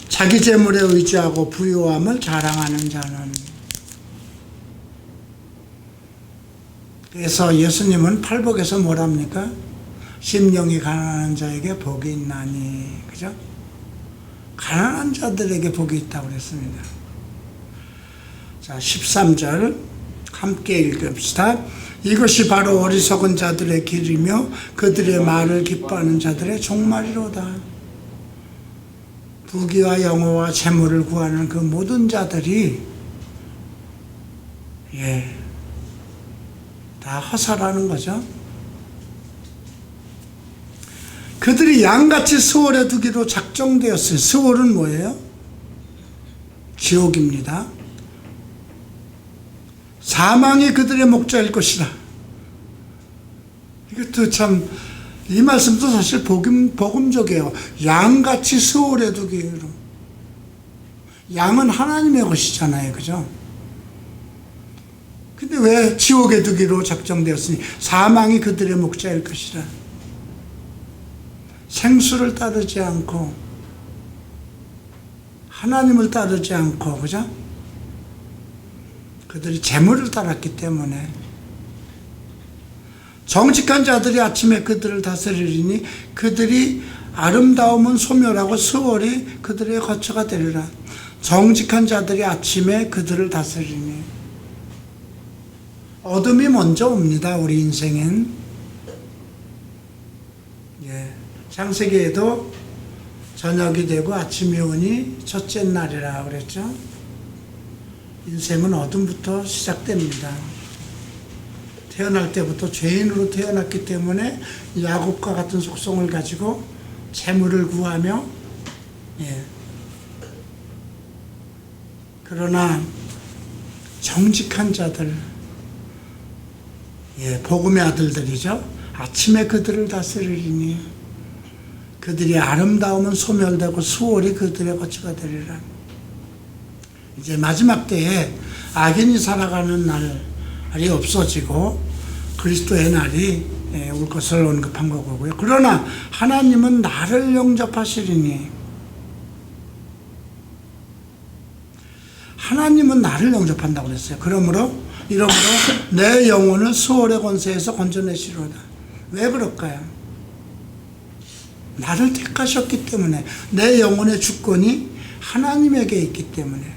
자기 재물에 의지하고 부유함을 자랑하는 자는. 그래서 예수님은 팔복에서 뭐랍니까? 심령이 가난한 자에게 복이 있나니. 그죠? 가난한 자들에게 복이 있다고 그랬습니다. 자, 13절 함께 읽읍시다. 이것이 바로 어리석은 자들의 길이며 그들의 말을 기뻐하는 자들의 종말이로다. 부귀와 영화와 재물을 구하는 그 모든 자들이 다 허사라는 거죠. 그들이 양같이 스월에 두기로 작정되었어요. 스월은 뭐예요? 지옥입니다. 사망이 그들의 목자일 것이다. 이것도 참, 이 말씀도 사실 복음적이에요. 양같이 스월에 두기로. 양은 하나님의 것이잖아요. 그죠? 근데 왜 지옥에 두기로 작정되었으니 사망이 그들의 목자일 것이라. 생수를 따르지 않고 하나님을 따르지 않고, 그죠? 그들이 재물을 따랐기 때문에. 정직한 자들이 아침에 그들을 다스리리니 그들이 아름다움은 소멸하고 수월이 그들의 거처가 되리라. 정직한 자들이 아침에 그들을 다스리니. 어둠이 먼저 옵니다. 우리 인생엔. 창세기에도 저녁이 되고 아침이 오니 첫째 날이라 그랬죠. 인생은 어둠부터 시작됩니다. 태어날 때부터 죄인으로 태어났기 때문에 야곱과 같은 속성을 가지고 재물을 구하며, 그러나 정직한 자들, 복음의 아들들이죠. 아침에 그들을 다스리니 그들이 아름다움은 소멸되고 수월이 그들의 거처가 되리라. 이제 마지막 때에 악인이 살아가는 날이 없어지고 그리스도의 날이 올 것을 언급한 거고요. 그러나 하나님은 나를 영접하시리니, 하나님은 나를 영접한다고 그랬어요. 이러므로 내 영혼을 수월의 권세에서 건져내시리로다. 왜 그럴까요? 나를 택하셨기 때문에. 내 영혼의 주권이 하나님에게 있기 때문에.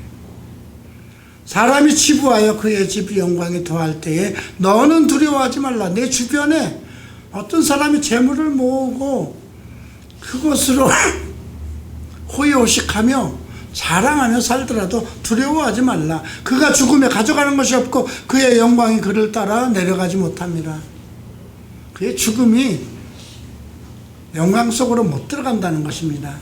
사람이 치부하여 그의 집 영광이 더할 때에 너는 두려워하지 말라. 내 주변에 어떤 사람이 재물을 모으고 그것으로 호의호식하며 자랑하며 살더라도 두려워하지 말라. 그가 죽음에 가져가는 것이 없고 그의 영광이 그를 따라 내려가지 못합니다. 그의 죽음이 영광 속으로 못 들어간다는 것입니다.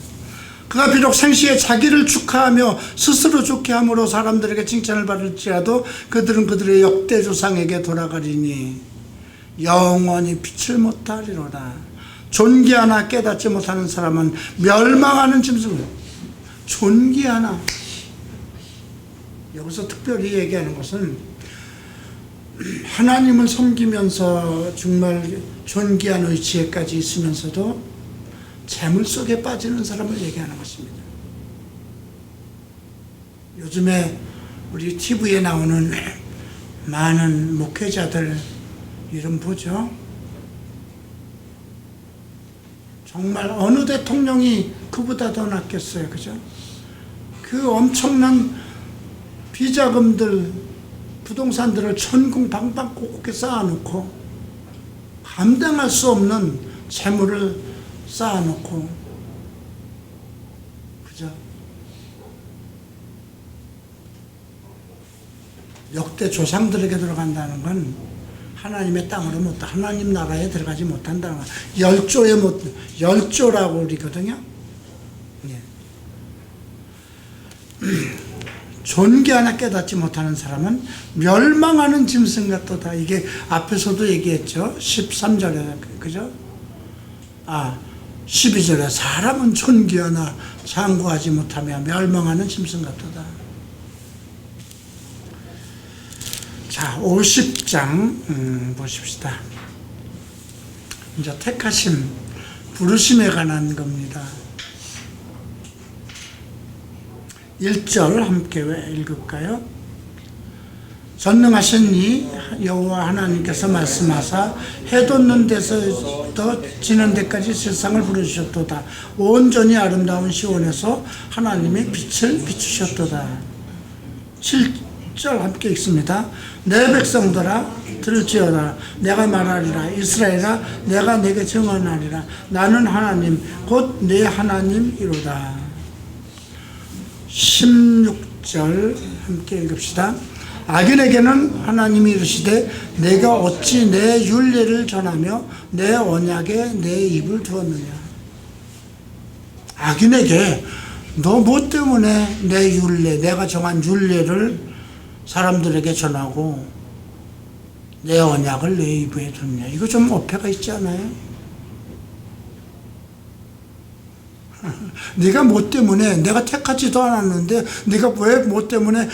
그가 비록 생시에 자기를 축하하며 스스로 좋게 함으로 사람들에게 칭찬을 받을지라도 그들은 그들의 역대 조상에게 돌아가리니 영원히 빛을 못하리로다. 존귀하나 깨닫지 못하는 사람은 멸망하는 짐승. 존귀하나, 여기서 특별히 얘기하는 것은 하나님을 섬기면서 정말 존귀한 위치에까지 있으면서도 재물 속에 빠지는 사람을 얘기하는 것입니다. 요즘에 우리 TV에 나오는 많은 목회자들 이름 보죠. 정말 어느 대통령이 그보다 더 낫겠어요. 그죠? 그 엄청난 비자금들, 부동산들을 천궁방방곡곡에 쌓아놓고 감당할 수 없는 재물을 쌓아놓고, 그죠? 역대 조상들에게 들어간다는 건 하나님의 땅으로 못, 하나님 나라에 들어가지 못한다는 건 열조라고 그러거든요. 예. 존귀 하나 깨닫지 못하는 사람은 멸망하는 짐승 같도다. 이게 앞에서도 얘기했죠. 13절에, 그죠? 12절에 사람은 존귀 하나 장구하지 못하며 멸망하는 짐승 같도다. 자, 50장 보십시다. 이제 택하심, 부르심에 관한 겁니다. 1절 함께 읽을까요? 전능하신 이 여호와 하나님께서 말씀하사 해 돋는 데서부터 지는 데까지 세상을 부르셨도다. 온전히 아름다운 시온에서 하나님의 빛을 비추셨도다. 7절 함께 읽습니다. 내 백성들아 들을지어다. 내가 말하리라. 이스라엘아 내가 내게 증언하리라. 나는 하나님 곧 내 하나님이로다. 16절 함께 읽읍시다. 악인에게는 하나님이 이르시되 내가 어찌 내 율례를 전하며 내 언약에 내 입을 두었느냐. 악인에게 너 뭐 때문에 내 율례, 내가 정한 율례를 사람들에게 전하고 내 언약을 내 입에 두느냐. 이거 좀 어폐가 있지 않아요? 네가 뭐 때문에, 내가 택하지도 않았는데 네가 왜 뭐 때문에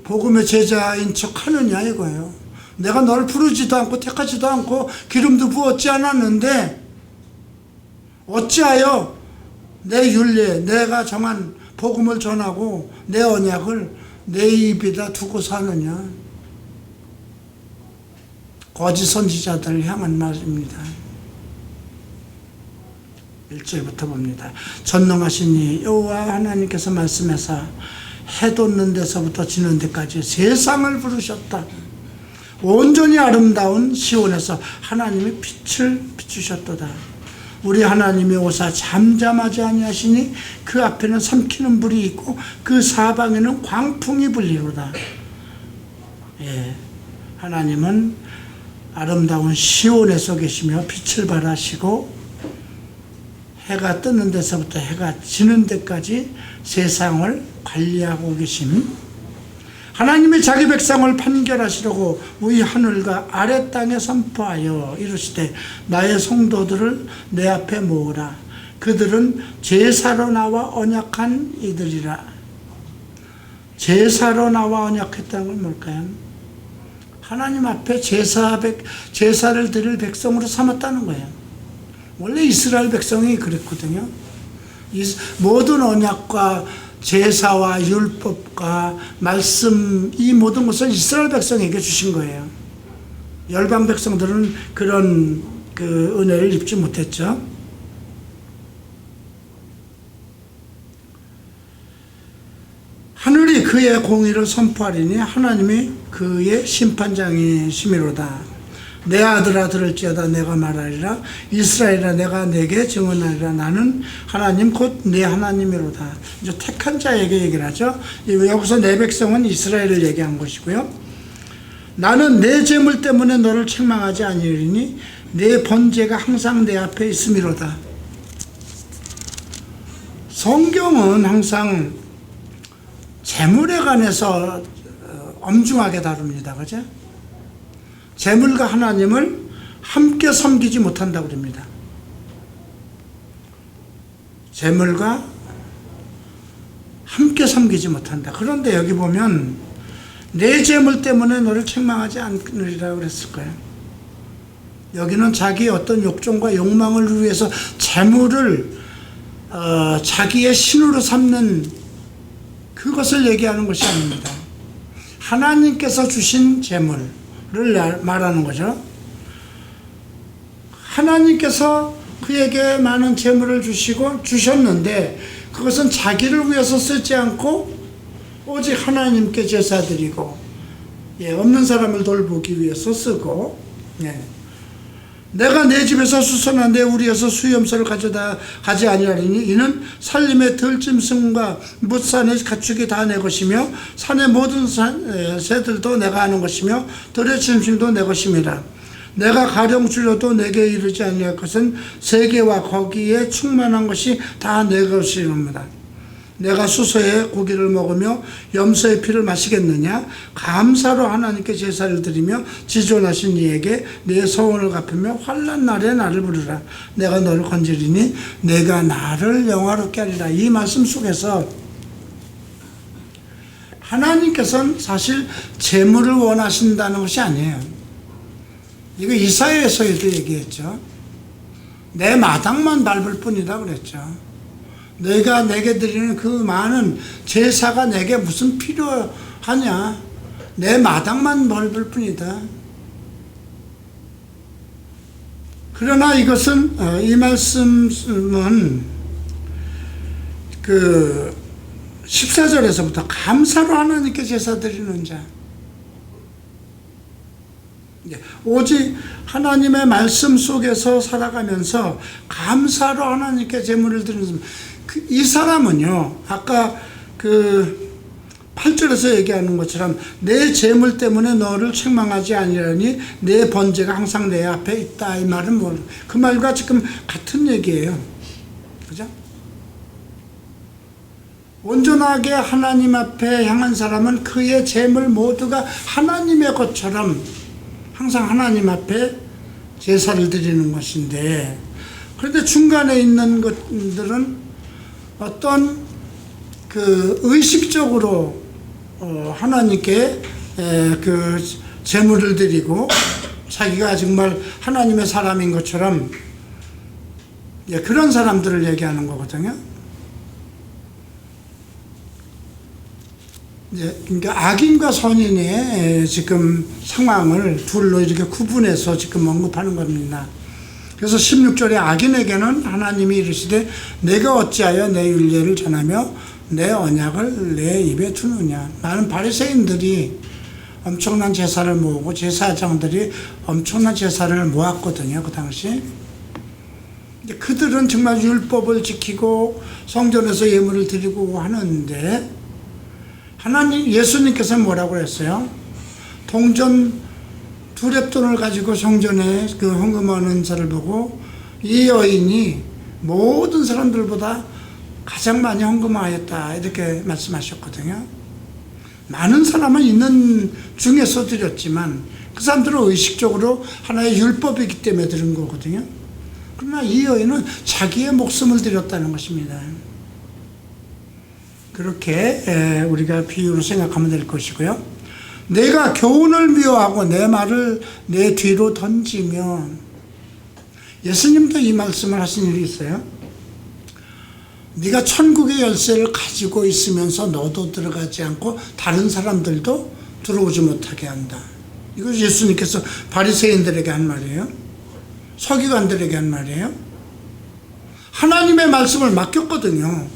복음의 제자인 척 하느냐 이거예요. 내가 너를 부르지도 않고 택하지도 않고 기름도 부었지 않았는데 어찌하여 내 율례, 내가 정한 복음을 전하고 내 언약을 내 입에다 두고 사느냐. 거짓 선지자들을 향한 말입니다. 1절부터 봅니다. 전능하신 이 여호와 하나님께서 말씀하사 해 돋는 데서부터 지는 데까지 세상을 부르셨다. 온전히 아름다운 시온에서 하나님의 빛을 비추셨도다. 우리 하나님이 오사 잠잠하지 아니하시니 그 앞에는 삼키는 불이 있고 그 사방에는 광풍이 불리로다. 예, 하나님은 아름다운 시온에서 계시며 빛을 발하시고 해가 뜨는 데서부터 해가 지는 데까지 세상을 관리하고 계심. 하나님이 자기 백성을 판결하시려고 위 하늘과 아래 땅에 선포하여 이르시되 나의 성도들을 내 앞에 모으라. 그들은 제사로 나와 언약한 이들이라. 제사로 나와 언약했다는 건 뭘까요? 하나님 앞에 제사를 드릴 백성으로 삼았다는 거예요. 원래 이스라엘 백성이 그랬거든요. 모든 언약과 제사와 율법과 말씀, 이 모든 것을 이스라엘 백성에게 주신 거예요. 열방 백성들은 그런 그 은혜를 입지 못했죠. 하늘이 그의 공의를 선포하리니 하나님이 그의 심판장이시미로다. 내 아들아 들을지어다. 내가 말하리라. 이스라엘아 내가 내게 증언하리라. 나는 하나님 곧 내 하나님이로다. 이제 택한 자에게 얘기를 하죠. 여기서 내 백성은 이스라엘을 얘기한 것이고요. 나는 내 재물 때문에 너를 책망하지 아니하리니 내 번제가 항상 내 앞에 있음이로다. 성경은 항상 재물에 관해서 엄중하게 다룹니다. 그죠? 재물과 하나님을 함께 섬기지 못한다고 그럽니다. 재물과 함께 섬기지 못한다. 그런데 여기 보면 내 재물 때문에 너를 책망하지 않으리라고 그랬을 거예요. 여기는 자기의 어떤 욕정과 욕망을 위해서 재물을 자기의 신으로 삼는 그것을 얘기하는 것이 아닙니다. 하나님께서 주신 재물을 말하는 거죠. 하나님께서 그에게 많은 재물을 주셨는데 그것은 자기를 위해서 쓰지 않고 오직 하나님께 제사드리고, 없는 사람을 돌보기 위해서 쓰고, 내가 내 집에서 수소나 내 우리에서 수염소를 가져다 가지 아니하리니 이는 살림의 들짐승과 뭇산의 가축이 다 내 것이며 산의 모든 새들도 내가 아는 것이며 들의 짐승도 내 것임이라. 내가 가령 줄여도 내게 이르지 아니할 것은 세계와 거기에 충만한 것이 다 내 것이옵니다. 내가 수소의 고기를 먹으며 염소의 피를 마시겠느냐? 감사로 하나님께 제사를 드리며 지존하신 이에게 내 소원을 갚으며 환난 날에 나를 부르라. 내가 너를 건지리니 내가 나를 영화롭게 하리라. 이 말씀 속에서 하나님께서는 사실 재물을 원하신다는 것이 아니에요. 이거 이사야에서도 얘기했죠. 내 마당만 밟을 뿐이다 그랬죠. 너희가 내게 드리는 그 많은 제사가 내게 무슨 필요하냐? 내 마당만 밟을 뿐이다. 그러나 이것은 이 말씀은 그 14절에서부터 감사로 하나님께 제사 드리는 자, 오직 하나님의 말씀 속에서 살아가면서 감사로 하나님께 제물을 드리는 이 사람은요, 아까 그 8절에서 얘기하는 것처럼 내 재물 때문에 너를 책망하지 아니하니 내 번제가 항상 내 앞에 있다. 이 말은 뭐, 그 말과 지금 같은 얘기예요. 그죠? 온전하게 하나님 앞에 향한 사람은 그의 재물 모두가 하나님의 것처럼 항상 하나님 앞에 제사를 드리는 것인데, 그런데 중간에 있는 것들은 어떤 그 의식적으로 하나님께 그 제물을 드리고 자기가 정말 하나님의 사람인 것처럼 그런 사람들을 얘기하는 거거든요. 그러니까 악인과 선인의 지금 상황을 둘로 이렇게 구분해서 지금 언급하는 겁니다. 그래서 16절에 악인에게는 하나님이 이르시되 내가 어찌하여 내 율례를 전하며 내 언약을 내 입에 두느냐. 많은 바리새인들이 엄청난 제사를 모으고 제사장들이 엄청난 제사를 모았거든요, 그 당시. 그들은 정말 율법을 지키고 성전에서 예물을 드리고 하는데, 예수님께서는 뭐라고 했어요? 동전 2렙돈을 가지고 성전에 그 헌금하는 자를 보고 이 여인이 모든 사람들보다 가장 많이 헌금하였다, 이렇게 말씀하셨거든요. 많은 사람은 있는 중에서 드렸지만 그 사람들은 의식적으로 하나의 율법이기 때문에 드린 거거든요. 그러나 이 여인은 자기의 목숨을 드렸다는 것입니다. 그렇게 우리가 비유로 생각하면 될 것이고요. 내가 교훈을 미워하고 내 말을 내 뒤로 던지면, 예수님도 이 말씀을 하신 일이 있어요. 네가 천국의 열쇠를 가지고 있으면서 너도 들어가지 않고 다른 사람들도 들어오지 못하게 한다. 이거 예수님께서 바리새인들에게 한 말이에요. 서기관들에게 한 말이에요. 하나님의 말씀을 맡겼거든요.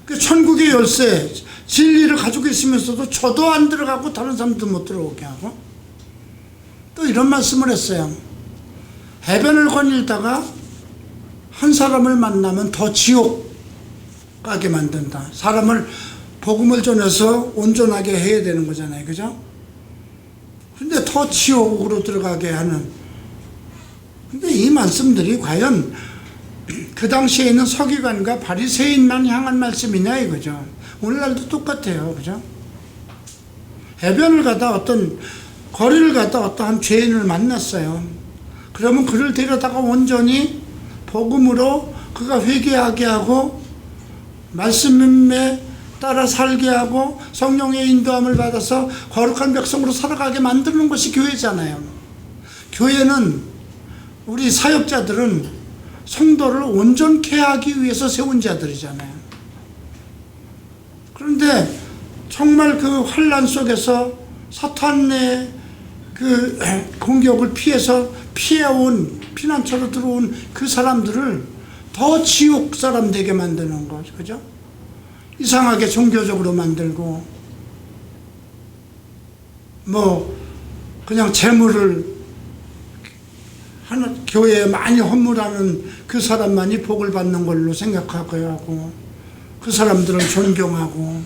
그 천국의 열쇠, 진리를 가지고 있으면서도 저도 안 들어가고 다른 사람도 못 들어오게 하고, 또 이런 말씀을 했어요. 해변을 거닐다가 한 사람을 만나면 더 지옥 가게 만든다. 사람을 복음을 전해서 온전하게 해야 되는 거잖아요, 그죠? 근데 더 지옥으로 들어가게 하는. 근데 이 말씀들이 과연 그 당시에 있는 서기관과 바리새인만 향한 말씀이냐 이거죠. 오늘날도 똑같아요, 그죠? 해변을 가다 어떤 거리를 가다 어떠한 죄인을 만났어요. 그러면 그를 데려다가 온전히 복음으로 그가 회개하게 하고 말씀에 따라 살게 하고 성령의 인도함을 받아서 거룩한 백성으로 살아가게 만드는 것이 교회잖아요. 교회는, 우리 사역자들은 성도를 온전케 하기 위해서 세운 자들이잖아요. 그런데 정말 그 환난 속에서 사탄의 그 공격을 피해서 피해온, 피난처로 들어온 그 사람들을 더 지옥 사람 되게 만드는 거, 그죠? 이상하게 종교적으로 만들고, 뭐, 그냥 재물을 교회에 많이 헌물하는 그 사람만이 복을 받는 걸로 생각하고 하고, 그 사람들을 존경하고,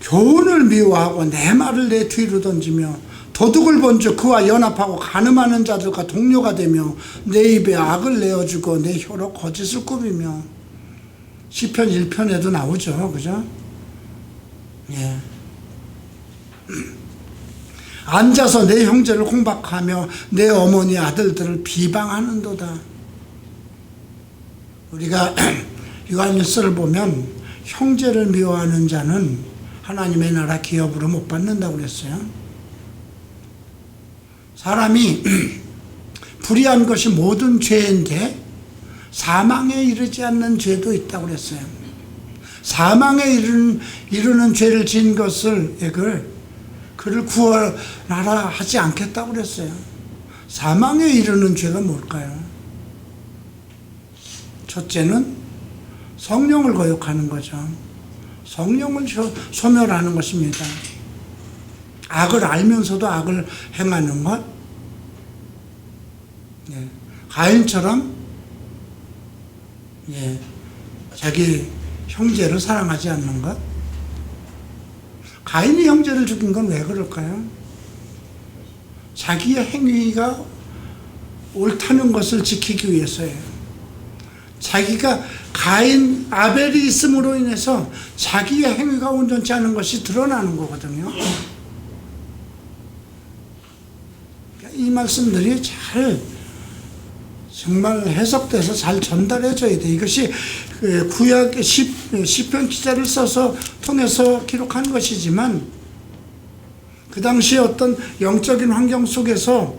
교훈을 미워하고 내 말을 내 뒤로 던지며 도둑을 본즉 그와 연합하고 간음하는 자들과 동료가 되며 내 입에 악을 내어주고 내 혀로 거짓을 꾸미며. 시편 1편에도 나오죠, 그죠? 예. 앉아서 내 형제를 공박하며 내 어머니 아들들을 비방하는도다. 우리가 요한일서를 보면 형제를 미워하는 자는 하나님의 나라 기업으로 못 받는다고 그랬어요. 사람이 불의한 것이 모든 죄인데 사망에 이르지 않는 죄도 있다고 그랬어요. 사망에 이르는 죄를 지은 것을 그를 구원하라 하지 않겠다고 그랬어요. 사망에 이르는 죄가 뭘까요? 첫째는 성령을 거역하는 거죠. 성령을 소멸하는 것입니다. 악을 알면서도 악을 행하는 것. 예. 가인처럼 자기 형제를 사랑하지 않는 것. 가인이 형제를 죽인 건 왜 그럴까요? 자기의 행위가 옳다는 것을 지키기 위해서예요. 자기가 아벨이 있음으로 인해서 자기의 행위가 온전치 않은 것이 드러나는 거거든요. 이 말씀들이 정말 해석돼서 잘 전달해져야 돼. 이것이 구약 시편 기자를 통해서 기록한 것이지만 그 당시에 어떤 영적인 환경 속에서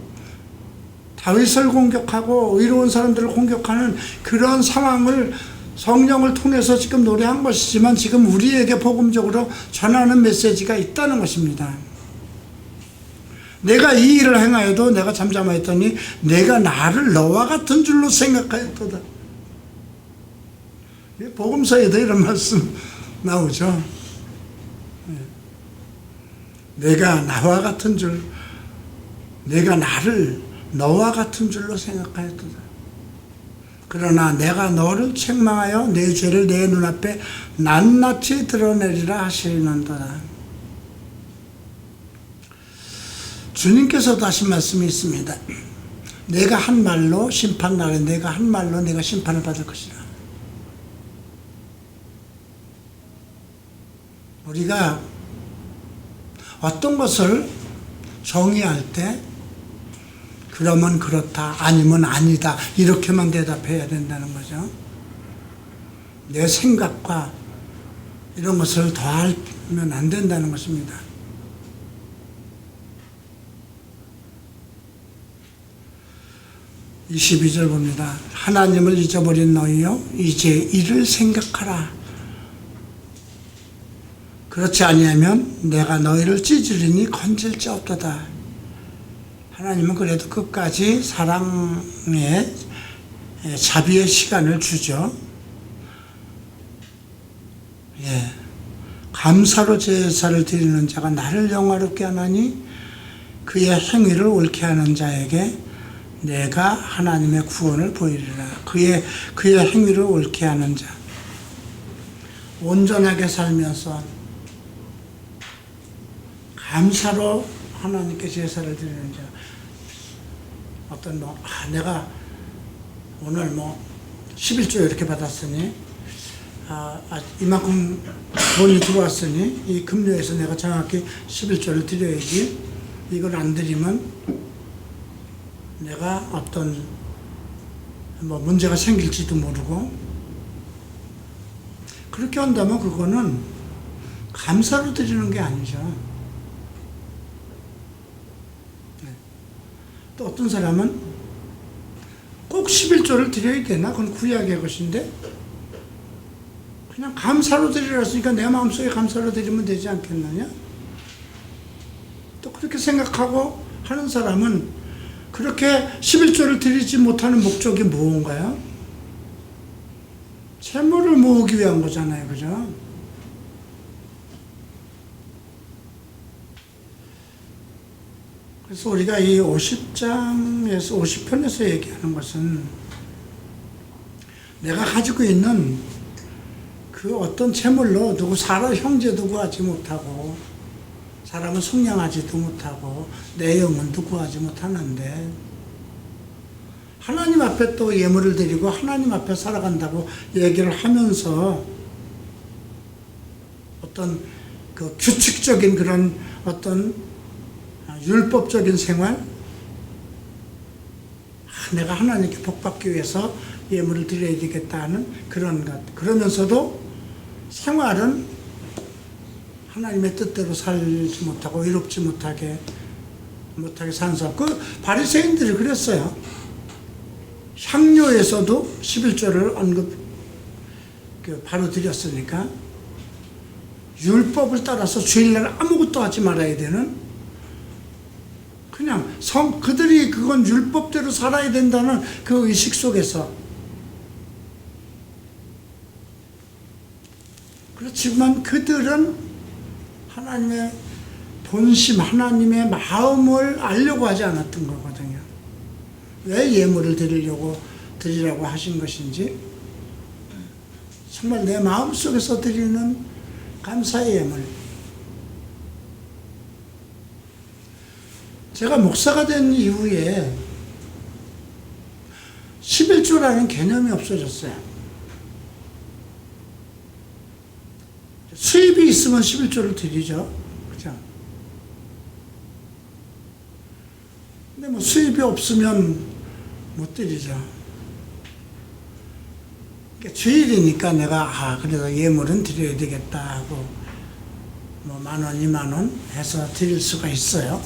다윗을 공격하고 의로운 사람들을 공격하는 그런 상황을 성령을 통해서 지금 노래한 것이지만 지금 우리에게 복음적으로 전하는 메시지가 있다는 것입니다. 내가 이 일을 행하여도 내가 잠잠하였더니 내가 나를 너와 같은 줄로 생각하였도다. 복음서에도 이런 말씀 나오죠. 내가 나와 같은 줄, 내가 나를 너와 같은 줄로 생각하였도다. 그러나 내가 너를 책망하여 내 죄를 내 눈앞에 낱낱이 드러내리라 하시는도다. 주님께서도 하신 말씀이 있습니다. 내가 한 말로 심판날에 내가 한 말로 내가 심판을 받을 것이라. 우리가 어떤 것을 정의할 때 그러면 그렇다, 아니면 아니다 이렇게만 대답해야 된다는 거죠. 내 생각과 이런 것을 더하면 안 된다는 것입니다. 22절 봅니다. 하나님을 잊어버린 너희여 이제 이를 생각하라. 그렇지 아니하면 내가 너희를 찢으리니 건질 자 없도다. 하나님은 그래도 끝까지 사랑의 자비의 시간을 주죠. 감사로 제사를 드리는 자가 나를 영화롭게 하나니 그의 행위를 옳게 하는 자에게 내가 하나님의 구원을 보이리라. 그의 행위를 옳게 하는 자, 온전하게 살면서 감사로 하나님께 제사를 드리는 자. 어떤 내가 오늘 11조 이렇게 받았으니 이만큼 돈이 들어왔으니 이 금요에서 내가 정확히 11조를 드려야지. 이걸 안 드리면 내가 어떤 문제가 생길지도 모르고, 그렇게 한다면 그거는 감사로 드리는 게 아니죠. 또 어떤 사람은 꼭 11조를 드려야 되나? 그건 구약의 것인데 그냥 감사로 드리라 했으니까 내 마음속에 감사로 드리면 되지 않겠느냐? 또 그렇게 생각하고 하는 사람은 그렇게 11조를 드리지 못하는 목적이 무언가요? 재물을 모으기 위한 거잖아요. 그죠? 그래서 우리가 이 50장에서 50편에서 얘기하는 것은 내가 가지고 있는 그 어떤 재물로 누구 형제도 구하지 못하고 사람은 속량하지도 못하고 내 영혼도 구하지 못하는데 하나님 앞에 또 예물을 드리고 하나님 앞에 살아간다고 얘기를 하면서 어떤 그 규칙적인 그런 어떤 율법적인 생활, 내가 하나님께 복받기 위해서 예물을 드려야 되겠다는 그런 것. 그러면서도 생활은 하나님의 뜻대로 살지 못하고 의롭지 못하게 사는 사람. 그 바리새인들이 그랬어요. 향료에서도 11조를 바로 드렸으니까 율법을 따라서 주일날 아무것도 하지 말아야 되는, 그냥 그들이 그건 율법대로 살아야 된다는 그 의식 속에서, 그렇지만 그들은 하나님의 본심, 하나님의 마음을 알려고 하지 않았던 거거든요. 왜 예물을 드리라고 하신 것인지, 정말 내 마음속에서 드리는 감사의 예물. 제가 목사가 된 이후에 11조라는 개념이 없어졌어요. 수입이 있으면 11조를 드리죠. 그죠? 근데 뭐 수입이 없으면 못 드리죠. 그러니까 주일이니까 내가 그래도 예물은 드려야 되겠다 하고 뭐 10,000원, 20,000원 해서 드릴 수가 있어요.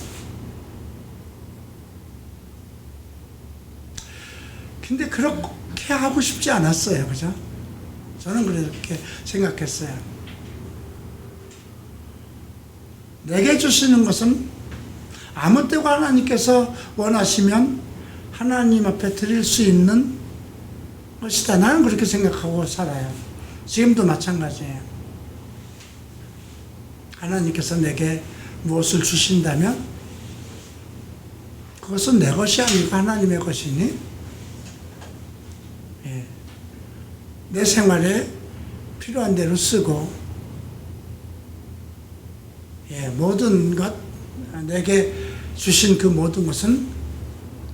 근데 그렇게 하고 싶지 않았어요. 그죠? 저는 그렇게 생각했어요. 내게 주시는 것은 아무 때고 하나님께서 원하시면 하나님 앞에 드릴 수 있는 것이다. 나는 그렇게 생각하고 살아요. 지금도 마찬가지예요. 하나님께서 내게 무엇을 주신다면 그것은 내 것이 아니고 하나님의 것이니 내 생활에 필요한 대로 쓰고, 모든 것, 내게 주신 그 모든 것은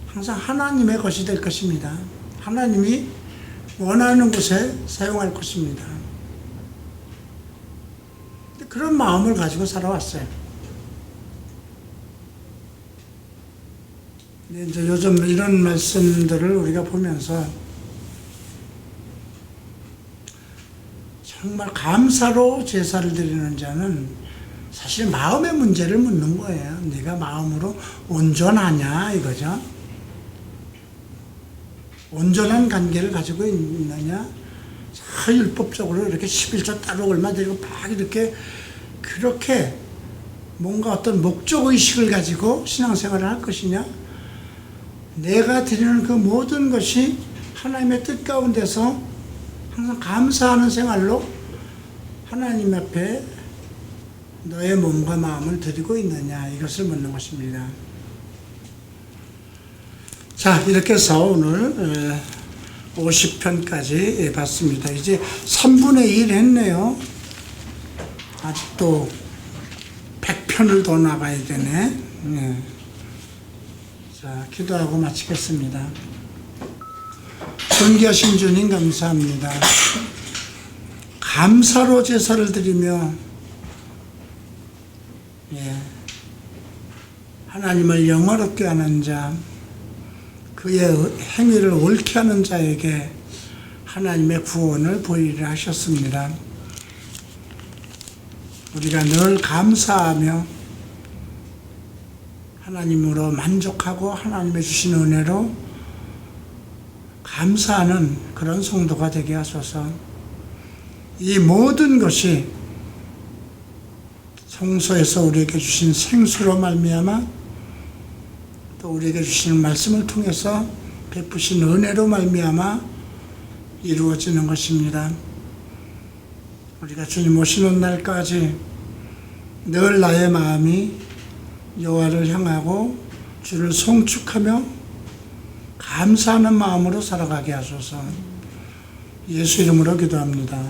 항상 하나님의 것이 될 것입니다. 하나님이 원하는 곳에 사용할 것입니다. 그런 마음을 가지고 살아왔어요. 근데 이제 요즘 이런 말씀들을 우리가 보면서 정말 감사로 제사를 드리는 자는 사실 마음의 문제를 묻는 거예요. 네가 마음으로 온전하냐 이거죠. 온전한 관계를 가지고 있느냐. 율법적으로 이렇게 11조 따로 얼마 드리고 막 이렇게 그렇게 뭔가 어떤 목적의식을 가지고 신앙생활을 할 것이냐. 내가 드리는 그 모든 것이 하나님의 뜻 가운데서 항상 감사하는 생활로 하나님 앞에 너의 몸과 마음을 드리고 있느냐, 이것을 묻는 것입니다. 자, 이렇게 해서 오늘 50편까지 봤습니다. 이제 3분의 1 했네요. 아직도 100편을 더 나가야 되네. 자, 기도하고 마치겠습니다. 존귀하신 주님 감사합니다. 감사로 제사를 드리며 하나님을 영화롭게 하는 자, 그의 행위를 옳게 하는 자에게 하나님의 구원을 보이려 하셨습니다. 우리가 늘 감사하며 하나님으로 만족하고 하나님의 주신 은혜로 감사하는 그런 성도가 되게 하소서. 이 모든 것이 성소에서 우리에게 주신 생수로 말미암아 또 우리에게 주시는 말씀을 통해서 베푸신 은혜로 말미암아 이루어지는 것입니다. 우리가 주님 오시는 날까지 늘 나의 마음이 여호와를 향하고 주를 송축하며 감사하는 마음으로 살아가게 하소서. 예수 이름으로 기도합니다.